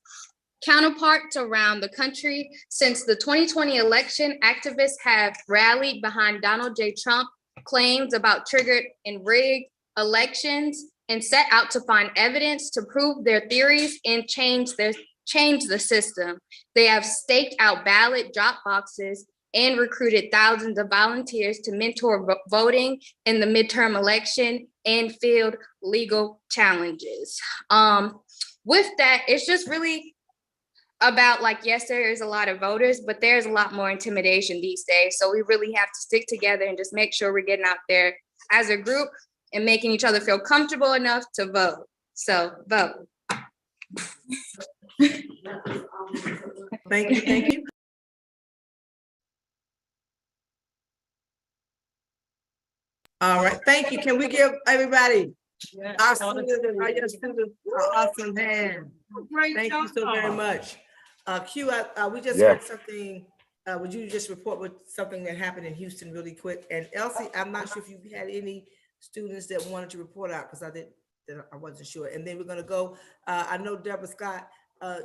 counterparts around the country. Since the 2020 election, activists have rallied behind Donald J. Trump claims about triggered and rigged elections and set out to find evidence to prove their theories and change the system. They have staked out ballot drop boxes and recruited thousands of volunteers to mentor voting in the midterm election and field legal challenges. With that, it's just really about, like, yes, there is a lot of voters, but there's a lot more intimidation these days. So we really have to stick together and just make sure we're getting out there as a group and making each other feel comfortable enough to vote. So vote.
Thank you, thank you. All right, thank you. Can we give everybody our students an awesome hand? Thank you so very much. Q, we just heard something. Would you just report with something that happened in Houston really quick? And Elsie, I'm not sure if you had any students that wanted to report out, because I wasn't sure. And then we're gonna go, I know Deborah Scott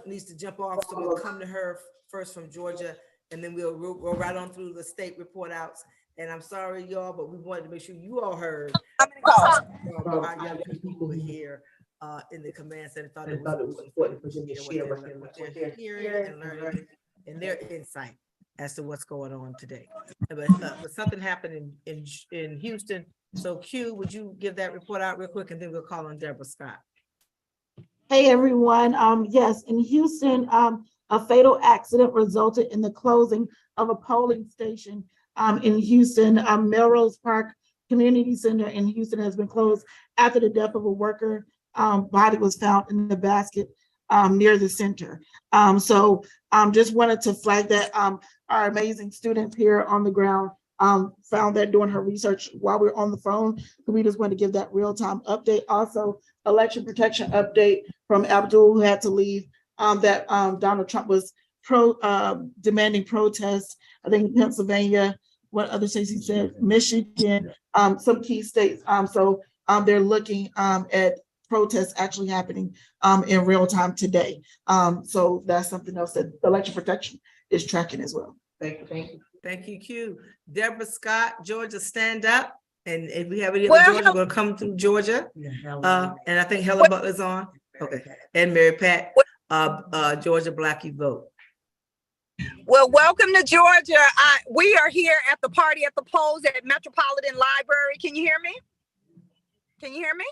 needs to jump off, so we'll come to her first from Georgia, and then we'll go right on through the state report outs. And I'm sorry, y'all, but we wanted to make sure you all heard from our young people here in the command center. Thought it was important for them to share what they're hearing and learning and their insight as to what's going on today. But something happened in Houston. So Q, would you give that report out real quick, and then we'll call on Deborah Scott.
Hey everyone, yes, in Houston, a fatal accident resulted in the closing of a polling station in Houston. Melrose Park Community Center in Houston has been closed after the death of a worker. Body was found in the basket near the center. So just wanted to flag that. Our amazing students here on the ground found that doing her research while we were on the phone. So we just want to give that real-time update. Also, election protection update from Abdul, who had to leave, that Donald Trump was demanding protests, I think in Pennsylvania, what other states he said, Michigan, some key states. So they're looking at protests actually happening in real time today. So that's something else that election protection is tracking as well. Thank you, thank you.
Thank you, Q. Deborah Scott, Georgia, stand up. And if we have any other Georgia, we'll come through Georgia. And I think Helen Butler's on. Okay. And Mary Pat, Georgia Black You Vote.
Well, welcome to Georgia. We are here at the party at the polls at Metropolitan Library. Can you hear me? Can you hear me?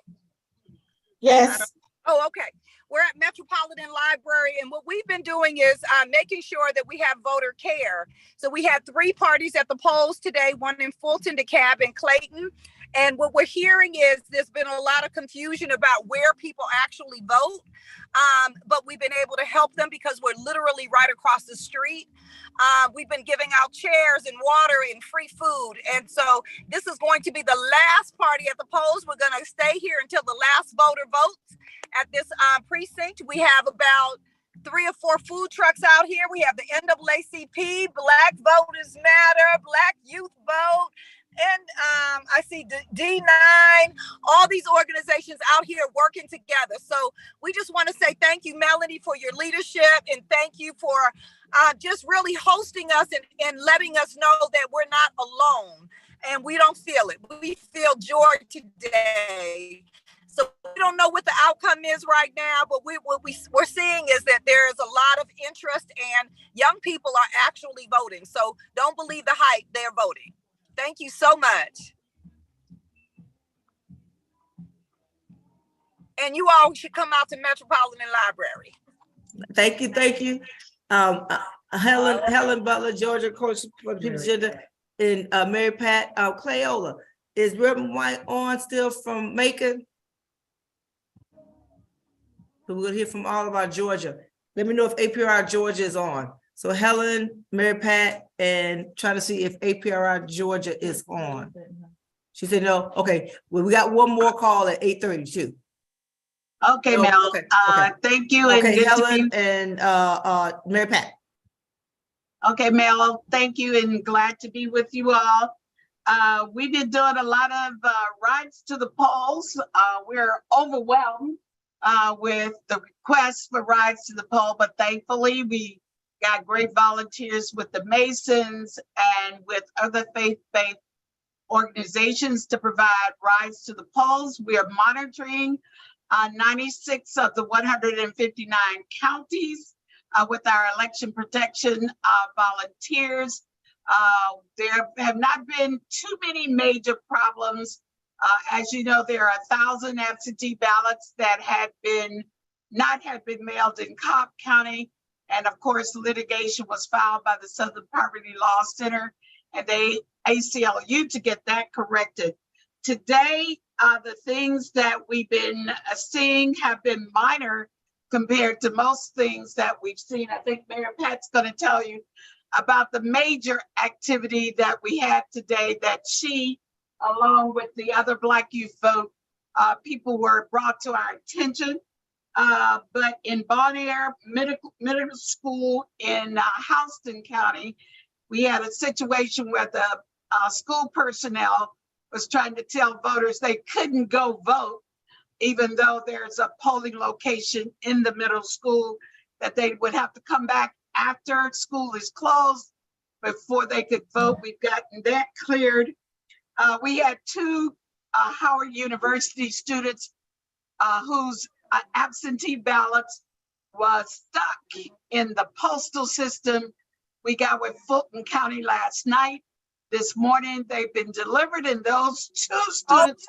Yes.
Oh, okay. We're at Metropolitan Library, and what we've been doing is making sure that we have voter care. So we had 3 parties at the polls today, one in Fulton, DeKalb, and Clayton. And what we're hearing is there's been a lot of confusion about where people actually vote. But we've been able to help them because we're literally right across the street. We've been giving out chairs and water and free food. And so this is going to be the last party at the polls. We're going to stay here until the last voter votes at this precinct. We have about 3 or 4 food trucks out here. We have the NCBCP, Black Voters Matter, Black Youth Vote, and I see D9, all these organizations out here working together. So we just want to say thank you, Melanie, for your leadership, and thank you for just really hosting us and letting us know that we're not alone and we don't feel it. We feel joy today. So we don't know what the outcome is right now, but what we're seeing is that there is a lot of interest and young people are actually voting. So don't believe the hype, they're voting. Thank you so much. And you all should come out to Metropolitan Library.
Thank you, thank you. Helen Butler, Georgia, coach for the People's Agenda, and Mary Pat Crayola. Is Reverend White on still from Macon? So we're gonna hear from all of our Georgia. Let me know if APRI Georgia is on. So Helen, Mary Pat, and try to see if APRI Georgia is on. She said no. Okay. Well, we got one more call at 8:32.
Okay, Mel.
Okay.
Thank you.
Okay,
and
Helen and Mary Pat.
Okay, Mel. Thank you, and glad to be with you all. We've been doing a lot of rides to the polls. We're overwhelmed with the requests for rides to the poll, but thankfully we got great volunteers with the Masons and with other faith-based organizations to provide rides to the polls. We are monitoring 96 of the 159 counties with our election protection volunteers. There have not been too many major problems. As you know, there are 1,000 absentee ballots that not have been mailed in Cobb County. And of course, litigation was filed by the Southern Poverty Law Center and the ACLU to get that corrected. Today, the things that we've been seeing have been minor compared to most things that we've seen. I think Mayor Pat's going to tell you about the major activity that we had today, that she, along with the other Black youth vote, people were brought to our attention. But in Bon Air Middle School in Houston County, we had a situation where the school personnel was trying to tell voters they couldn't go vote, even though there's a polling location in the middle school, that they would have to come back after school is closed before they could vote. We've gotten that cleared. We had two Howard University students whose absentee ballots was stuck in the postal system. We got with Fulton County last night. This morning, they've been delivered, and those two students'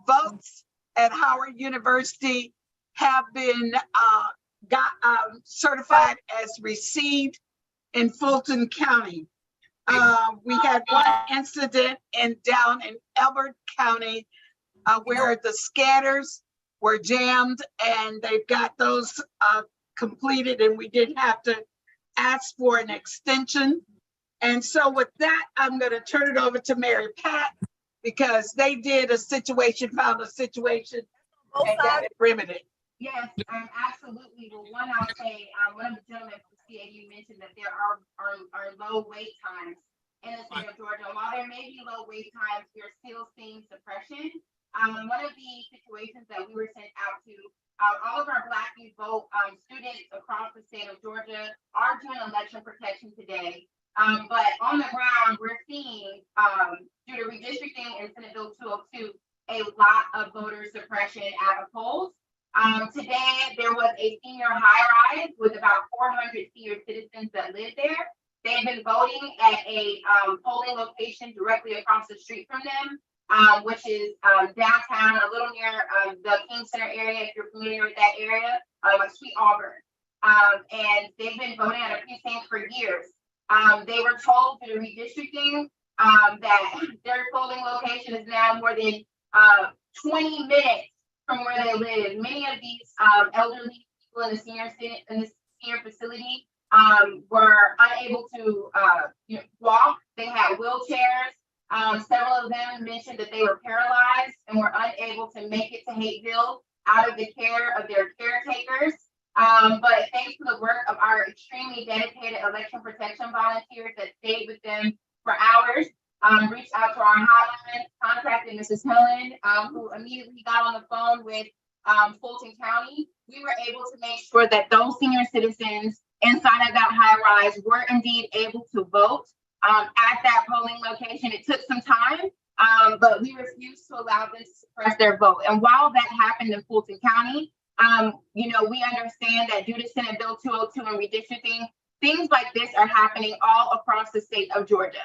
votes at Howard University have been certified as received in Fulton County. We had one incident down in Elbert County where the scatters were jammed, and they've got those completed, and we did have to ask for an extension. And so with that, I'm going to turn it over to Mary Pat, because they did found a situation and got it remedied.
Yes, absolutely. Well, one, I'll say, one of the gentlemen from CAU mentioned that there are low wait times in the state of Georgia. While there may be low wait times, we're still seeing suppression. One of the situations that we were sent out to, all of our Black youth vote students across the state of Georgia are doing election protection today. But on the ground, we're seeing, due to redistricting in Senate Bill 202, a lot of voter suppression at the polls. Today, there was a senior high-rise with about 400 senior citizens that live there. They've been voting at a polling location directly across the street from them, which is downtown, a little near the King Center area, if you're familiar with that area, like Sweet Auburn. And they've been voting at a precinct for years. They were told through redistricting that their polling location is now more than 20 minutes from where they live. Many of these elderly people in the senior facility were unable to walk. They had wheelchairs. Several of them mentioned that they were paralyzed and were unable to make it to Hateville out of the care of their caretakers. But thanks to the work of our extremely dedicated election protection volunteers that stayed with them for hours, reached out to our hotline, contacted Mrs. Helen, who immediately got on the phone with Fulton County. We were able to make sure that those senior citizens inside of that high rise were indeed able to vote at that polling location. It took some time, but we refused to allow them to suppress their vote. And while that happened in Fulton County, we understand that due to Senate Bill 202 and redistricting, things like this are happening all across the state of Georgia.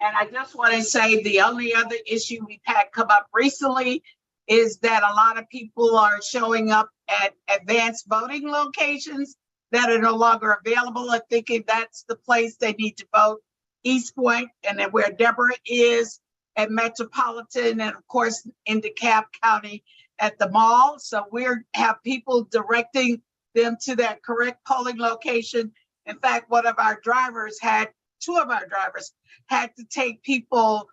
And I just want to say the only other issue we've had come up recently is that a lot of people are showing up at advanced voting locations that are no longer available and thinking that's the place they need to vote. East Point, and then where Deborah is at Metropolitan, and of course in DeKalb County at the mall. So we have people directing them to that correct polling location. In fact, two of our drivers had to take people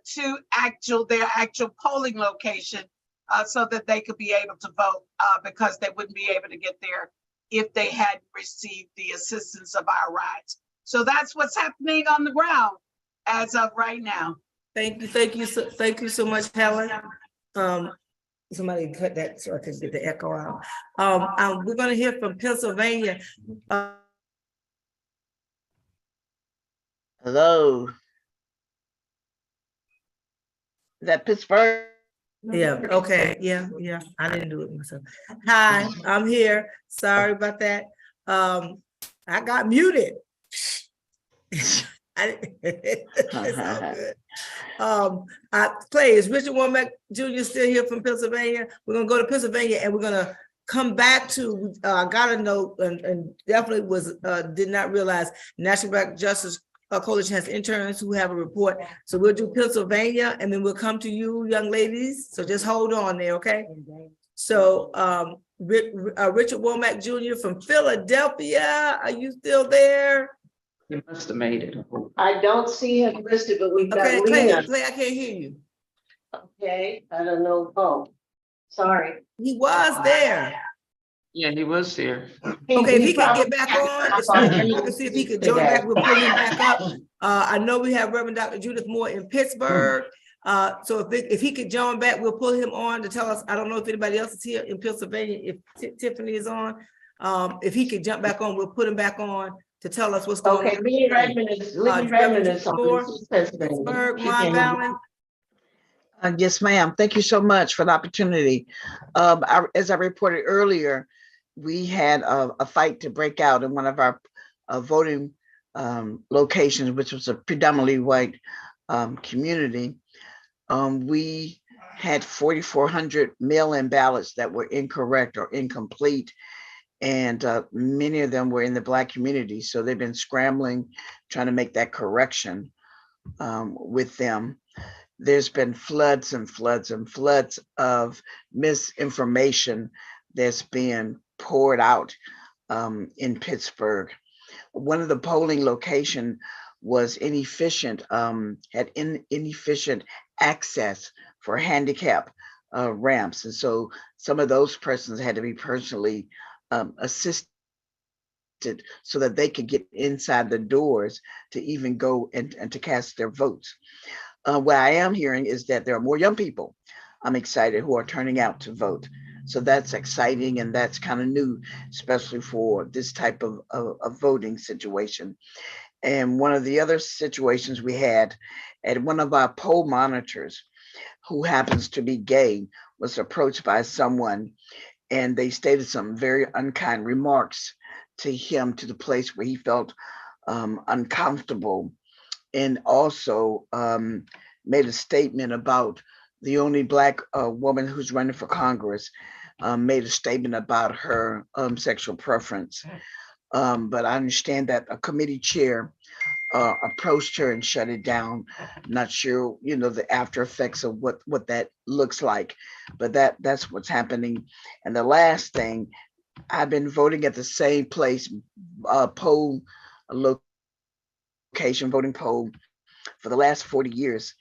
to their actual polling location so that they could be able to vote because they wouldn't be able to get there if they hadn't received the assistance of our rides. So that's what's happening on the ground. as of right now.
Thank you so much, Helen. Somebody cut that so I can get the echo out. We're gonna hear from Pennsylvania.
Hello. Is that Pittsburgh?
Yeah, okay, yeah, I didn't do it myself. Hi, I'm here. Sorry about that. I got muted. It's all good. Clay, is Richard Womack Jr. still here from Pennsylvania? We're gonna go to Pennsylvania and we're gonna come back to, got a note and definitely was, did not realize National Black Justice Coalition has interns who have a report. So we'll do Pennsylvania and then we'll come to you, young ladies. So just hold on there, okay? So Richard Womack Jr. from Philadelphia, are you still there?
He must have made it. I don't see him listed, but we've got
Okay,
Lena.
Clay, I can't hear you.
Okay, I don't know. Oh, sorry.
He was there.
Yeah, he was there.
Okay, if he can get back on, let's see if he could join back, we'll pull him back up. I know we have Reverend Dr. Judith Moore in Pittsburgh. So if he could join back, we'll pull him on to tell us. I don't know if anybody else is here in Pennsylvania, if Tiffany is on. If he could jump back on, we'll put him back on to tell us what's going on.
Okay, Lee Redmond is on.
Pittsburgh, Mon Valley.
Yes, ma'am. Thank you so much for the opportunity. As I reported earlier, we had a fight to break out in one of our voting locations, which was a predominantly white community. We had 4,400 mail-in ballots that were incorrect or incomplete, and many of them were in the Black community. So they've been scrambling, trying to make that correction with them. There's been floods and floods and floods of misinformation that's being poured out in Pittsburgh. One of the polling location was inefficient, had inefficient access for handicap ramps. And so some of those persons had to be personally assisted so that they could get inside the doors to even go and to cast their votes. What I am hearing is that there are more young people, I'm excited, who are turning out to vote. So that's exciting, and that's kind of new, especially for this type of voting situation. And one of the other situations we had, at one of our poll monitors, who happens to be gay, was approached by someone, and they stated some very unkind remarks to him, to the place where he felt uncomfortable, and also made a statement about the only Black woman who's running for Congress, made a statement about her sexual preference. But I understand that a committee chair approached her and shut it down. Not sure, the after effects of what that looks like, but that's what's happening. And the last thing, I've been voting at the same place, poll location, voting poll, for the last 40 years.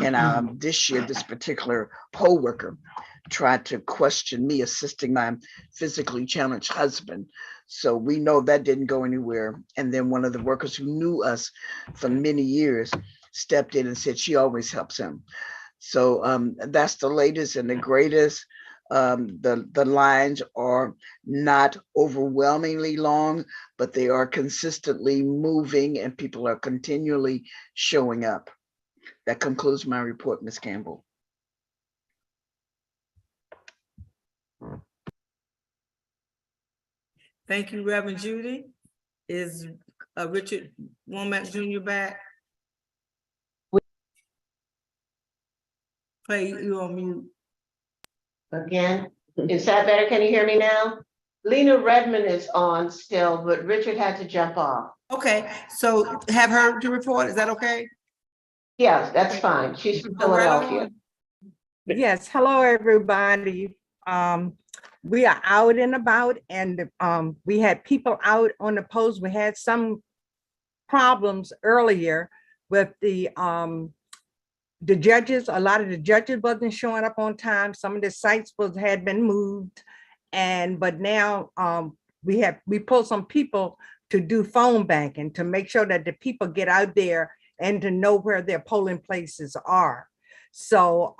And this year, this particular poll worker tried to question me assisting my physically challenged husband. So we know that didn't go anywhere. And then one of the workers who knew us for many years stepped in and said she always helps him. So that's the latest and the greatest. The lines are not overwhelmingly long, but they are consistently moving and people are continually showing up. That concludes my report, Ms. Campbell.
Thank you, Reverend Judy. Is Richard Womack Jr. back? Clay, you on mute.
Again, is that better? Can you hear me now? Lena Redmond is on still, but Richard had to jump off.
Okay, so have her to report, is that okay?
Yes, that's fine. She's from Philadelphia.
Yes, hello, everybody. We are out and about, and we had people out on the polls. We had some problems earlier with the judges. A lot of the judges wasn't showing up on time. Some of the sites had been moved, but now we pulled some people to do phone banking to make sure that the people get out there and to know where their polling places are. So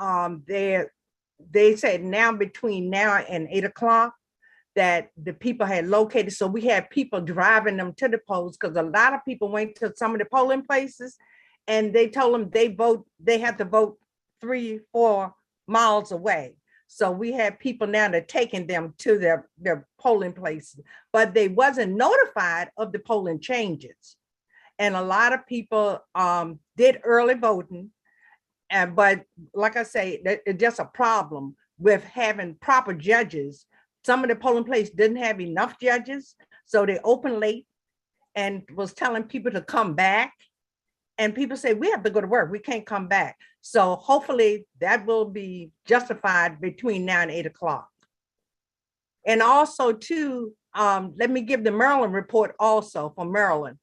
they said now between now and 8 o'clock that the people had located. So we had people driving them to the polls because a lot of people went to some of the polling places and they told them they had to vote 3-4 miles away. So we had people now that taking them to their polling places, but they wasn't notified of the polling changes. And a lot of people did early voting. But like I say, it's just a problem with having proper judges. Some of the polling places didn't have enough judges, so they opened late and was telling people to come back. And people say, we have to go to work, we can't come back. So hopefully that will be justified between now and 8 o'clock. And also too, let me give the Maryland report also from Maryland.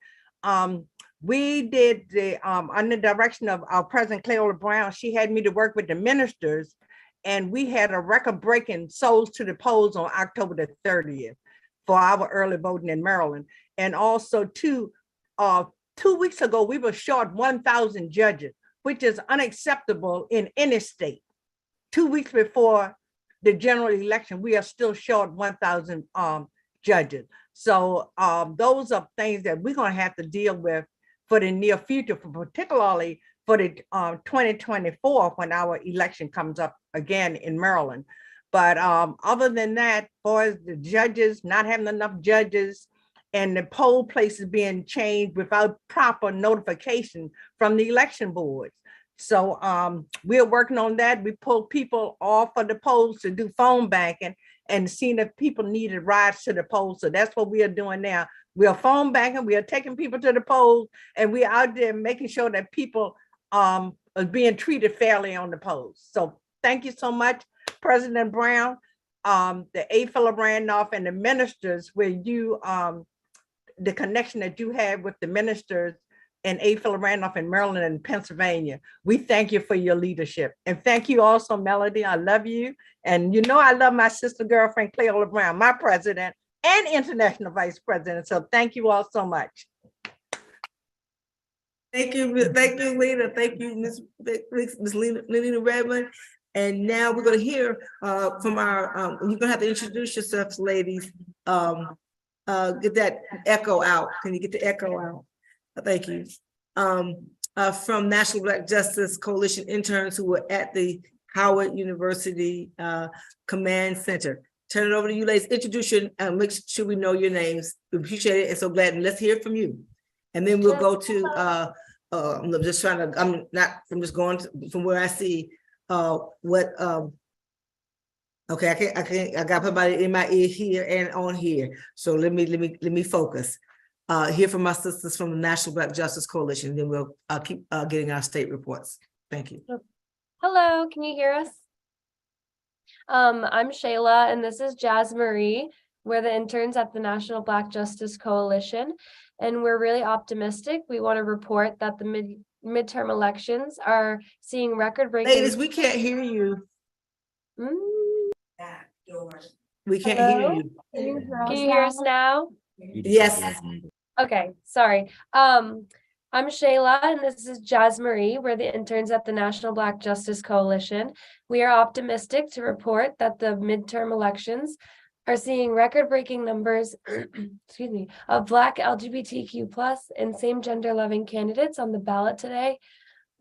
We did the, under the direction of our President Cleola Brown, she had me to work with the ministers, and we had a record-breaking souls to the polls on October the 30th for our early voting in Maryland. And also too, 2 weeks ago, we were short 1,000 judges, which is unacceptable in any state. 2 weeks before the general election, we are still short 1,000 judges. So those are things that we're going to have to deal with for the near future, particularly for the 2024 when our election comes up again in Maryland. But other than that, as far as the judges, not having enough judges, and the poll places being changed without proper notification from the election boards. So we're working on that. We pulled people off of the polls to do phone banking and seeing if people needed rides to the polls. So that's what we are doing now. We are phone banking, we are taking people to the polls, and we're out there making sure that people are being treated fairly on the polls. So thank you so much, President Brown, the A. Philip Randolph, and the ministers, where you, the connection that you have with the ministers and A. Philip Randolph in Maryland and Pennsylvania. We thank you for your leadership. And thank you also, Melody. I love you. And you know I love my sister girlfriend, Cleola Brown, my president and international vice president. So thank you all so much.
Thank you, Lena. Thank you, Ms. Lena Redmond. And now we're going to hear from our, you're going to have to introduce yourselves, ladies. Get that echo out. Can you get the echo out? Thank you. From National Black Justice Coalition interns who were at the Howard University Command Center. Turn it over to you, ladies. Introduce your, make sure we know your names. We appreciate it and so glad. And let's hear from you. And then we'll go to, I'm just trying to, I'm just going from where I see what, okay, I got somebody in my ear here and on here. So let me focus. Hear from my sisters from the National Black Justice Coalition, then we'll keep getting our state reports. Thank you.
Hello, can you hear us? I'm Shayla, and this is Jazz Marie. We're the interns at the National Black Justice Coalition, and we're really optimistic. We want to report that the midterm elections are seeing record-breaking.
Ladies, we can't hear you. We can't hear you.
Can you hear us now?
Yes.
Okay, sorry. I'm Shayla, and this is Jazz Marie. We're the interns at the National Black Justice Coalition. We are optimistic to report that the midterm elections are seeing record-breaking numbers excuse me, of Black LGBTQ+ and same gender-loving candidates on the ballot today.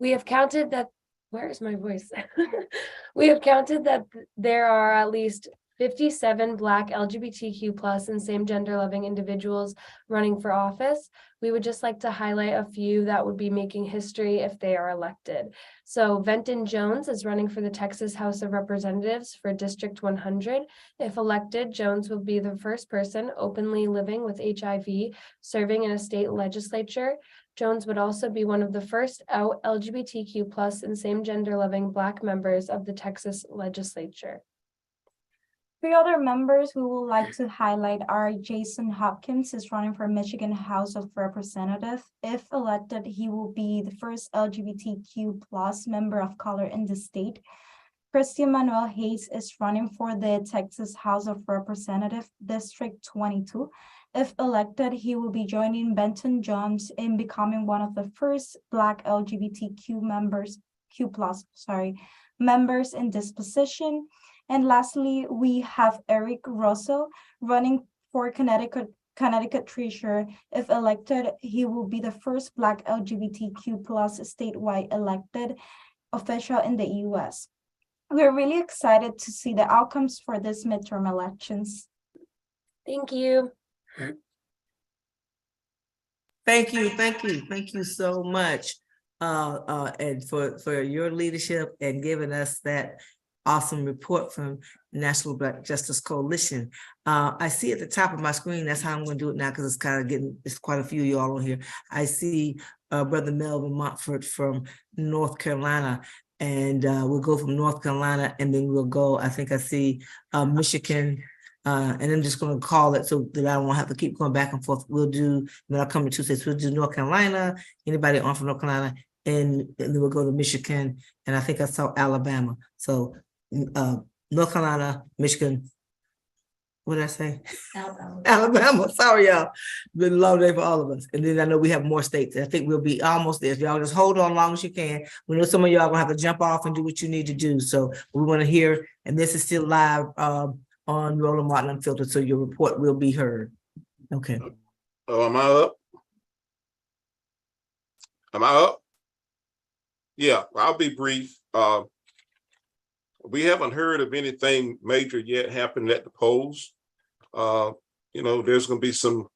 We have counted that, where is my voice? We have counted that there are at least 57 Black LGBTQ+ and same gender-loving individuals running for office. We would just like to highlight a few that would be making history if they are elected. So Venton Jones is running for the Texas House of Representatives for District 100. If elected, Jones will be the first person openly living with HIV serving in a state legislature. Jones would also be one of the first out LGBTQ+ and same gender-loving Black members of the Texas legislature.
3 other members who would like to highlight are Jason Hopkins is running for Michigan House of Representatives. If elected, he will be the first LGBTQ+ member of color in the state. Christian Manuel Hayes is running for the Texas House of Representatives, District 22. If elected, he will be joining Benton Jones in becoming one of the first Black LGBTQ members in this position. And lastly, we have Eric Russell running for Connecticut treasurer. If elected, he will be the first Black LGBTQ plus statewide elected official in the US. We're really excited to see the outcomes for this midterm elections.
Thank you.
Thank you so much. And for your leadership and giving us that awesome report from National Black Justice Coalition. I see at the top of my screen, that's how I'm going to do it now, because it's quite a few of y'all on here. I see Brother Melvin Montfort from North Carolina, and we'll go from North Carolina, and then we'll go, I think I see Michigan, and I'm just going to call it so that I won't have to keep going back and forth. We'll do, when I come to 2 states, we'll do North Carolina, anybody on from North Carolina, and then we'll go to Michigan, and I think I saw Alabama. So North Carolina, Michigan, what did I say? Alabama, sorry y'all. Been a long day for all of us. And then I know we have more states. I think we'll be almost there. Y'all just hold on as long as you can. We know some of y'all gonna have to jump off and do what you need to do. So we wanna hear, and this is still live on Roland Martin Unfiltered, so your report will be heard. Okay.
Oh, am I up? Am I up? Yeah, I'll be brief. We haven't heard of anything major yet happening at the polls. You know, there's going to be some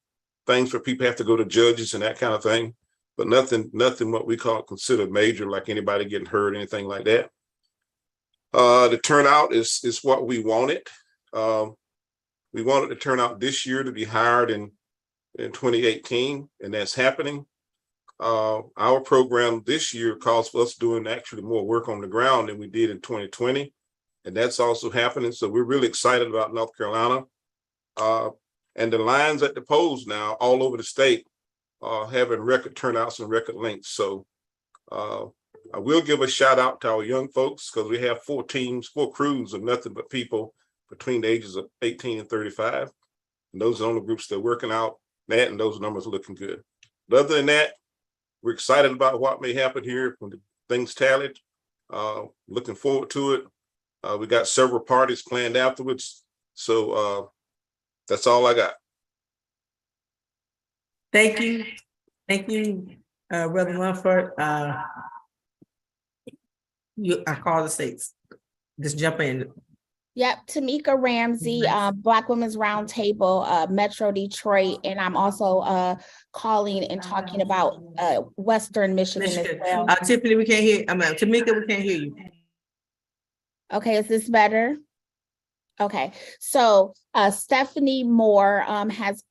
things where people have to go to judges and that kind of thing, but nothing what we call considered major, like anybody getting hurt, anything like that. The turnout is what we wanted. We wanted the turnout this year to be higher in 2018, and that's happening. Our program this year calls for us doing actually more work on the ground than we did in 2020. And that's also happening. So we're really excited about North Carolina. And the lines at the polls now all over the state are having record turnouts and record lengths. So I will give a shout out to our young folks, because we have 4 crews of nothing but people between the ages of 18 and 35. And those are the only groups that are working out that, and those numbers are looking good. But other than that, we're excited about what may happen here when the things tallied. Looking forward to it. We got several parties planned afterwards. So that's all I got.
Thank you. Thank you, Brother Mumford. I call the states. Just jump in.
Yep, Tamika Ramsey, Black Women's Roundtable, Metro Detroit, and I'm also calling and talking about Western Michigan as well.
Tiffany, we can't hear. Tamika, we can't hear you.
Okay, is this better? Okay, so Stephanie Moore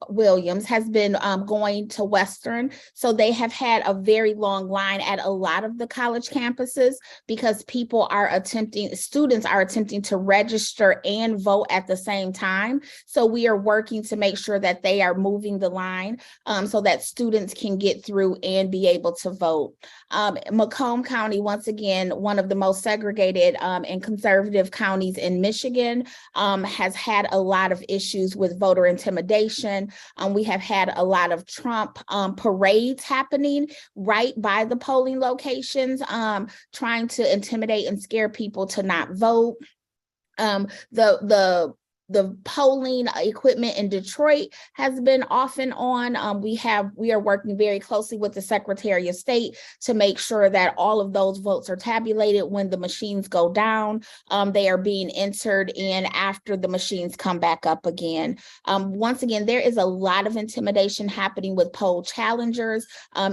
Williams has been going to Western. So they have had a very long line at a lot of the college campuses because students are attempting to register and vote at the same time. So we are working to make sure that they are moving the line so that students can get through and be able to vote. Macomb County, once again, one of the most segregated and conservative counties in Michigan, has had a lot of issues with voter intimidation. We have had a lot of Trump parades happening right by the polling locations, trying to intimidate and scare people to not vote. The polling equipment in Detroit has been off and on. We are working very closely with the Secretary of State to make sure that all of those votes are tabulated when the machines go down. They are being entered in after the machines come back up again. Once again, there is a lot of intimidation happening with poll challengers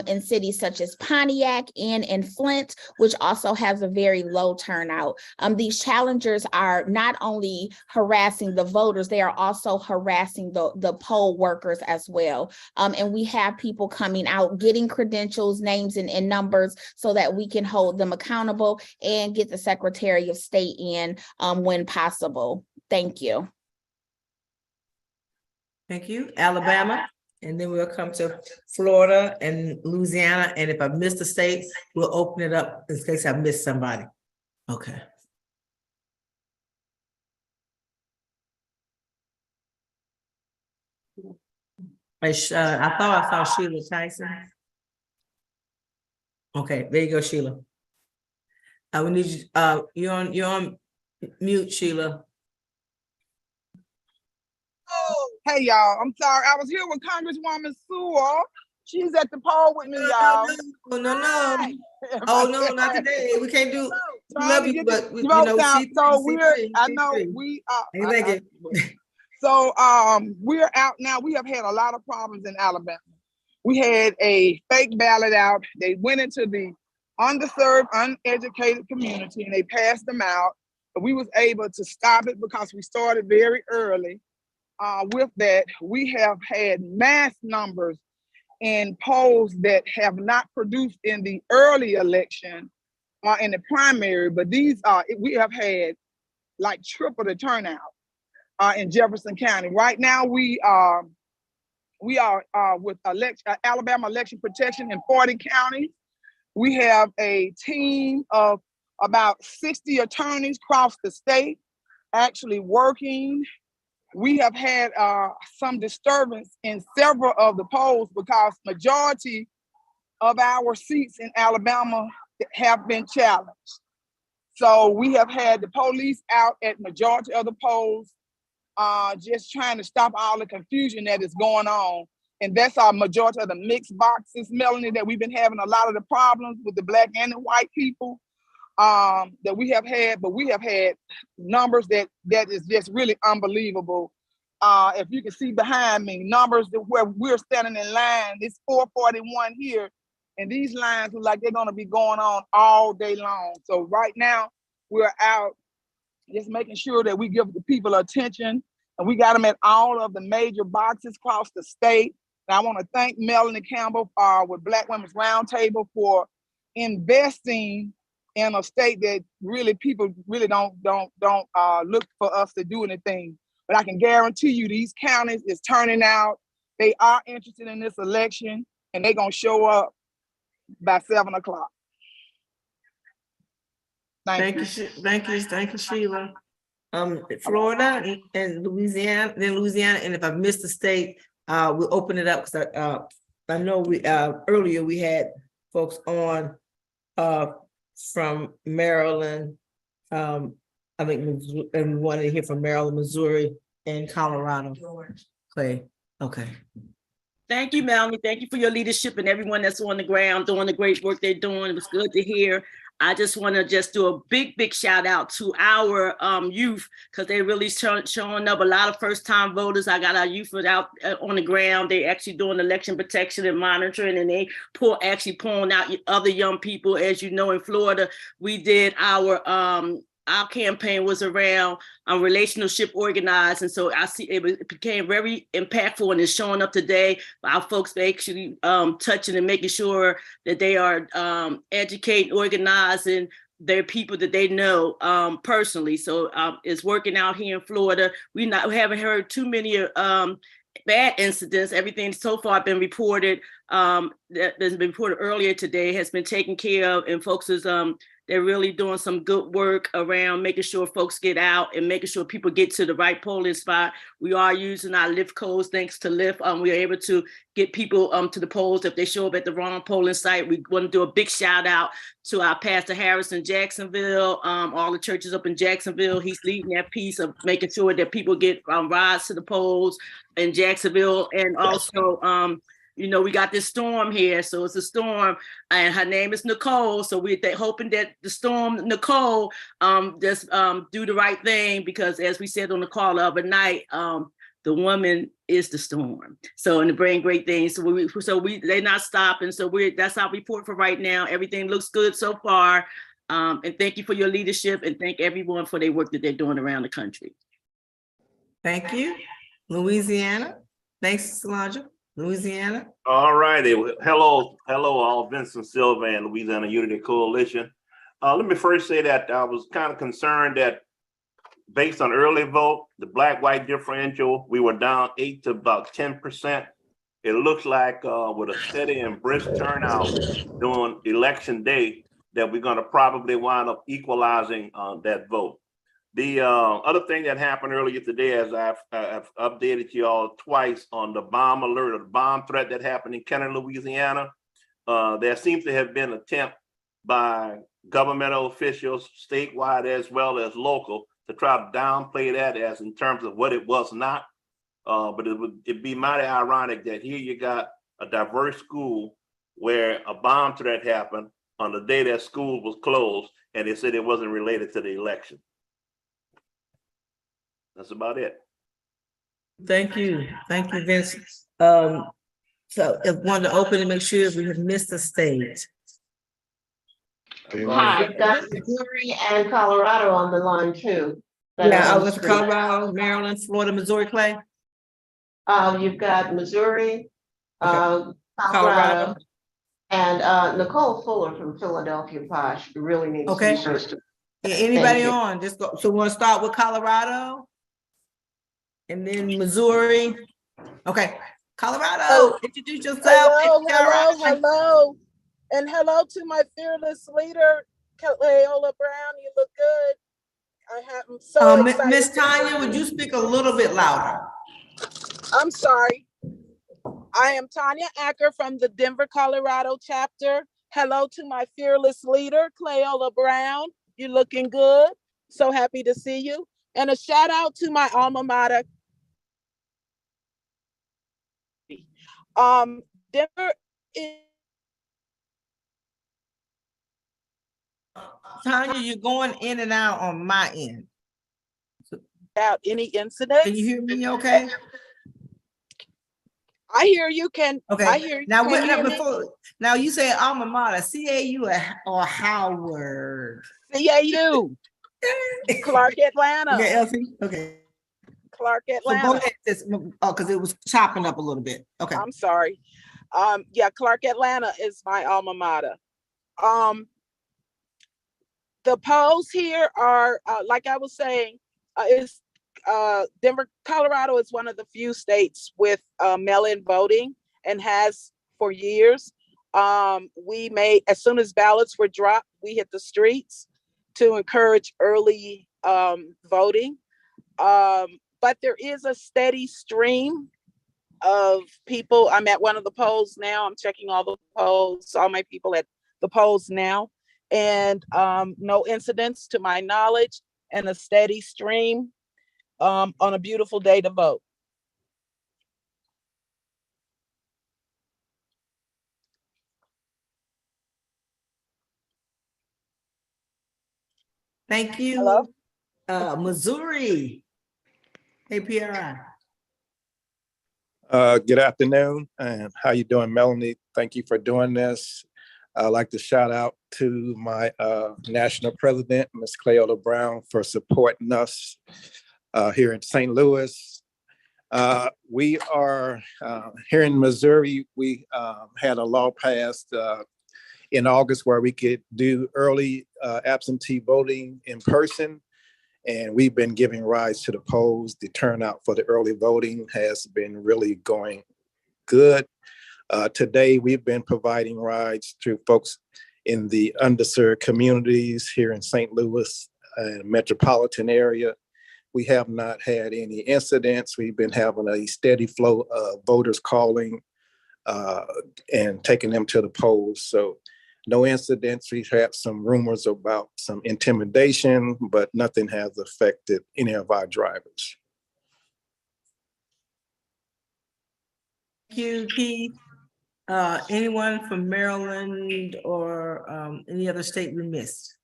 in cities such as Pontiac and in Flint, which also has a very low turnout. These challengers are not only harassing the voters, they are also harassing the poll workers as well. And we have people coming out, getting credentials, names, and numbers so that we can hold them accountable and get the Secretary of State in when possible. Thank you.
Thank you. Alabama, and then we'll come to Florida and Louisiana. And if I missed the states, we'll open it up in case I missed somebody. Okay. I thought I saw Sheila Tyson. Okay, there you go, Sheila. We need you, you're on mute, Sheila.
Hey y'all, I'm sorry. I was here with Congresswoman Sewell. She's at the poll with me, y'all.
No. Oh no, not today. We can't do. We love you, but you know,
so we're. I know we are. So we're out now. We have had a lot of problems in Alabama. We had a fake ballot out. They went into the underserved, uneducated community and they passed them out. But we was able to stop it because we started very early. With that, we have had mass numbers in polls that have not produced in the early election in the primary, but these we have had like triple the turnout in Jefferson County. Right now, we are with Alabama election protection in 40 counties. We have a team of about 60 attorneys across the state actually working. We have had some disturbance in several of the polls because majority of our seats in Alabama have been challenged. So we have had the police out at majority of the polls, just trying to stop all the confusion that is going on. And that's our majority of the mixed boxes, Melanie, that we've been having a lot of the problems with the Black and the white people that we have had, but we have had numbers that is just really unbelievable. If you can see behind me, numbers where we're standing in line, it's 441 here, and these lines look like they're gonna be going on all day long. So right now, we're out just making sure that we give the people attention, and we got them at all of the major boxes across the state. And I wanna thank Melanie Campbell with Black Women's Roundtable for investing in a state that really people really don't look for us to do anything. But I can guarantee you these counties is turning out. They are interested in this election and they're gonna show up by 7 o'clock. Thank you,
Sheila. Florida and Louisiana, and if I missed the state, we'll open it up because I know we earlier we had folks on from Maryland, I think, and we wanted to hear from Maryland, Missouri, and Colorado. Clay, okay.
Thank you, Melanie. Thank you for your leadership and everyone that's on the ground doing the great work they're doing. It was good to hear. I just want to do a big shout out to our youth because they really showing up. A lot of first time voters. I got our youth out on the ground. They actually doing election protection and monitoring, and they actually pulling out other young people. As you know, in Florida, we did our campaign was around relationship organized, and so I see it became very impactful and it's showing up today. Our folks are actually touching and making sure that they are educating, organizing their people that they know personally. So it's working out here in Florida. We haven't heard too many bad incidents. Everything so far been reported that's been reported earlier today has been taken care of, and folks is they're really doing some good work around making sure folks get out and making sure people get to the right polling spot. We are using our Lyft codes. Thanks to Lyft, we are able to get people to the polls if they show up at the wrong polling site. We want to do a big shout out to our Pastor Harris in Jacksonville, all the churches up in Jacksonville. He's leading that piece of making sure that people get rides to the polls in Jacksonville. And also, you know, we got this storm here, so it's a storm, and her name is Nicole. So we're hoping that the storm, Nicole, just do the right thing, because as we said on the call the other night, the woman is the storm. So, and to bring great things. So they're not stopping. So that's our report for right now. Everything looks good so far. And thank you for your leadership, and thank everyone for their work that they're doing around the country.
Thank you. Louisiana. Thanks, Solange. Louisiana.
All righty. Hello, all. Vincent Silva and Louisiana Unity Coalition. Let me first say that I was kind of concerned that based on early vote, the black-white differential, we were down 8 to about 10%. It looks like with a steady and brisk turnout during election day that we're going to probably wind up equalizing that vote. The other thing that happened earlier today, as I've updated you all twice on the bomb alert or the bomb threat that happened in Kenner, Louisiana, there seems to have been an attempt by governmental officials, statewide as well as local, to try to downplay that as in terms of what it was not. But it'd be mighty ironic that here you got a diverse school where a bomb threat happened on the day that school was closed, and they said it wasn't related to the election. That's about it.
Thank you, Vince. So I wanted to open and make sure we have missed a state.
Hi, we've got Missouri and Colorado on the line too.
Yeah, I was Colorado, Maryland, Florida, Missouri, Clay.
You've got Missouri, Colorado, and Nicole Fuller from Philadelphia Posh really needs to be first.
Yeah, anybody on? Just go. So we want to start with Colorado, and then Missouri. Okay, Colorado. Introduce yourself.
Hello. And hello to my fearless leader, Leola Brown. You look good. I'm so excited.
Miss Tanya, would you speak a little bit louder?
I'm sorry. I am Tanya Acker from the Denver, Colorado chapter. Hello to my fearless leader, Leola Brown. You're looking good. So happy to see you. And a shout out to my alma mater. Denver is
Tanya, you're going in and out on my end.
Without any incidents.
Can you hear me okay?
I hear you.
Okay.
I hear you.
Now you say alma mater, CAU or Howard?
CAU. Clark, Atlanta.
Okay, Elsie. Okay.
Clark, Atlanta.
So go ahead, because it was chopping up a little bit. Okay.
I'm sorry. Yeah, Clark, Atlanta is my alma mater. The polls here are, like I was saying, Denver, Colorado is one of the few states with mail-in voting and has for years. We made, as soon as ballots were dropped, we hit the streets to encourage early voting. But there is a steady stream of people. I'm at one of the polls now. I'm checking all the polls, all my people at the polls now. And no incidents to my knowledge, and a steady stream on a beautiful day to vote.
Thank you.
Hello?
Missouri. APRI.
Good afternoon, and how you doing, Melanie? Thank you for doing this. I'd like to shout out to my national president, Ms. Cleola Brown, for supporting us here in St. Louis. We are here in Missouri. We had a law passed in August where we could do early absentee voting in person. And we've been giving rides to the polls. The turnout for the early voting has been really going good. Today, we've been providing rides to folks in the underserved communities here in St. Louis and metropolitan area. We have not had any incidents. We've been having a steady flow of voters calling and taking them to the polls. So no incidents. We've had some rumors about some intimidation, but nothing has affected any of our drivers.
Thank you, Keith. Anyone from Maryland or any other state we missed?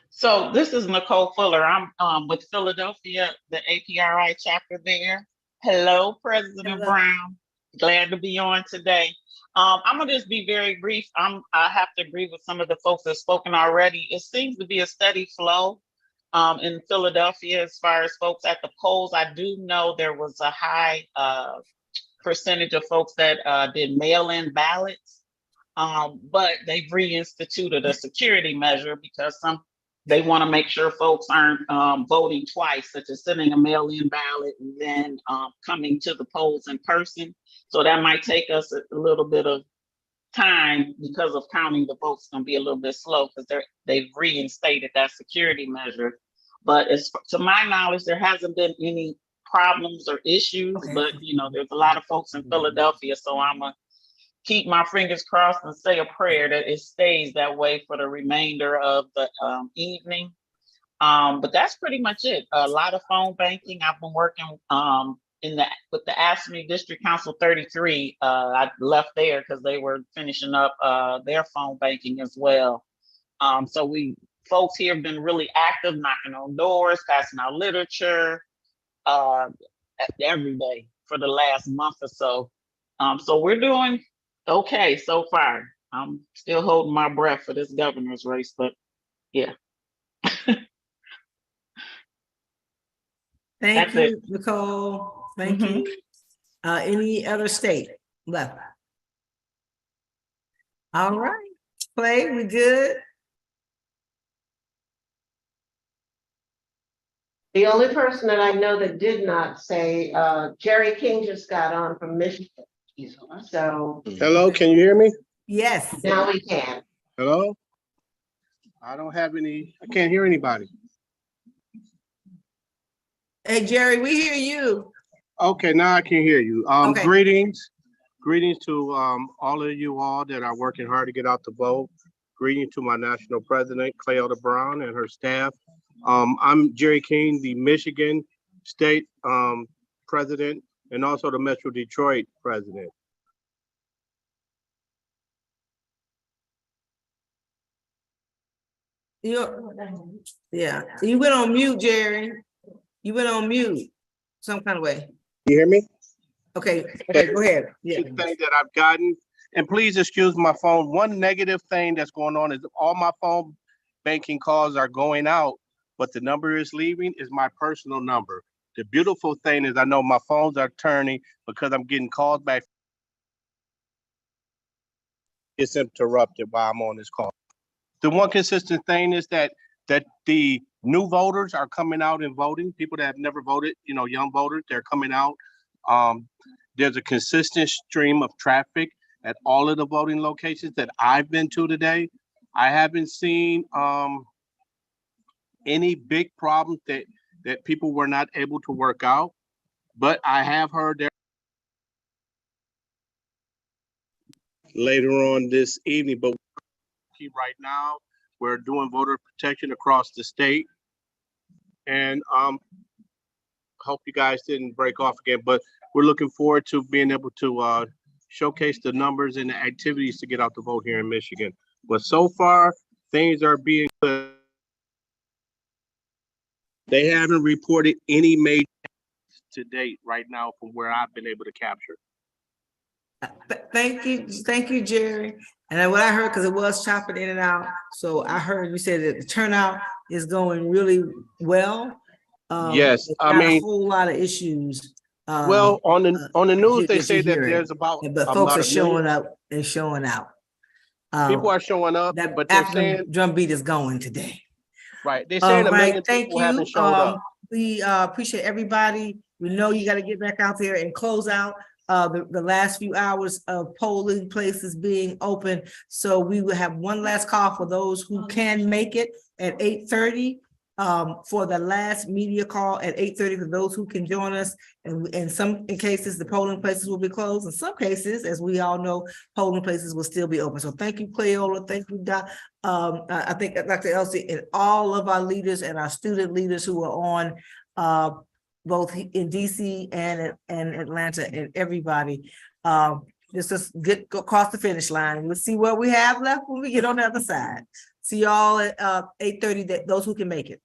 So this is Nicole Fuller. I'm with Philadelphia, the APRI chapter there. Hello, President Brown. Glad to be on today. I'm gonna just be very brief. I have to agree with some of the folks that have spoken already. It seems to be a steady flow in Philadelphia as far as folks at the polls. I do know there was a high percentage of folks that did mail-in ballots, but they've reinstituted a security measure because they want to make sure folks aren't voting twice, such as sending a mail-in ballot and then coming to the polls in person. So that might take us a little bit of time because of counting the votes gonna be a little bit slow because they've reinstated that security measure. But as to my knowledge, there hasn't been any problems or issues.
Okay.
But you know, there's a lot of folks in Philadelphia, so I'm gonna keep my fingers crossed and say a prayer that it stays that way for the remainder of the evening. But that's pretty much it. A lot of phone banking. I've been working with the ASME District Council 33. I left there because they were finishing up their phone banking as well. So folks here have been really active, knocking on doors, passing out literature every day for the last month or so. So we're doing okay so far. I'm still holding my breath for this governor's race, but yeah.
Thank
That's
you,
it.
Nicole. Thank you. Any other state left? All right, Clay, we good?
The only person that I know that did not say, Jerry King just got on from Michigan. So
Hello, can you hear me?
Yes.
now we can.
Hello? I don't have any, I can't hear anybody.
Hey, Jerry, we hear you.
Okay, now I can hear you.
Okay.
Greetings to all of you all that are working hard to get out the vote. Greetings to my national president, Cleota Brown, and her staff. I'm Jerry King, the Michigan State president, and also the Metro Detroit president.
Yeah, you went on mute, Jerry. You went on mute some kind of way.
You hear me?
Okay, go ahead. Yeah.
Thing that I've gotten, and please excuse my phone. One negative thing that's going on is all my phone banking calls are going out, but the number is leaving is my personal number. The beautiful thing is I know my phones are turning because I'm getting calls back. It's interrupted while I'm on this call. The one consistent thing is that the new voters are coming out and voting. People that have never voted, you know, young voters, they're coming out. There's a consistent stream of traffic at all of the voting locations that I've been to today. I haven't seen any big problems that people were not able to work out, but I have heard there later on this evening, but right now we're doing voter protection across the state, and hope you guys didn't break off again, but we're looking forward to being able to showcase the numbers and the activities to get out the vote here in Michigan. But so far, things are being good. They haven't reported any major to date right now from where I've been able to capture.
Thank you, Jerry. And what I heard, because it was chopping in and out, so I heard you say that the turnout is going really well.
Yes, I mean
a whole lot of issues.
Well, on the news they say that there's about
but folks are showing up and showing out.
People are showing up, but they're saying
drumbeat is going today.
Right, they're saying a million
thank
people
you.
haven't showed up.
We appreciate everybody. We know you got to get back out there and close out the last few hours of polling places being open. So we will have one last call for those who can make it at 8:30 for the last media call at 8:30 for those who can join us. And in some cases, the polling places will be closed. In some cases, as we all know, polling places will still be open. So thank you, Cleola. Thank you, Doc. I think Dr. Elsie and all of our leaders and our student leaders who are on both in DC and Atlanta, and everybody. Just get across the finish line. We'll see what we have left when we get on the other side. See y'all at 8:30, those who can make it.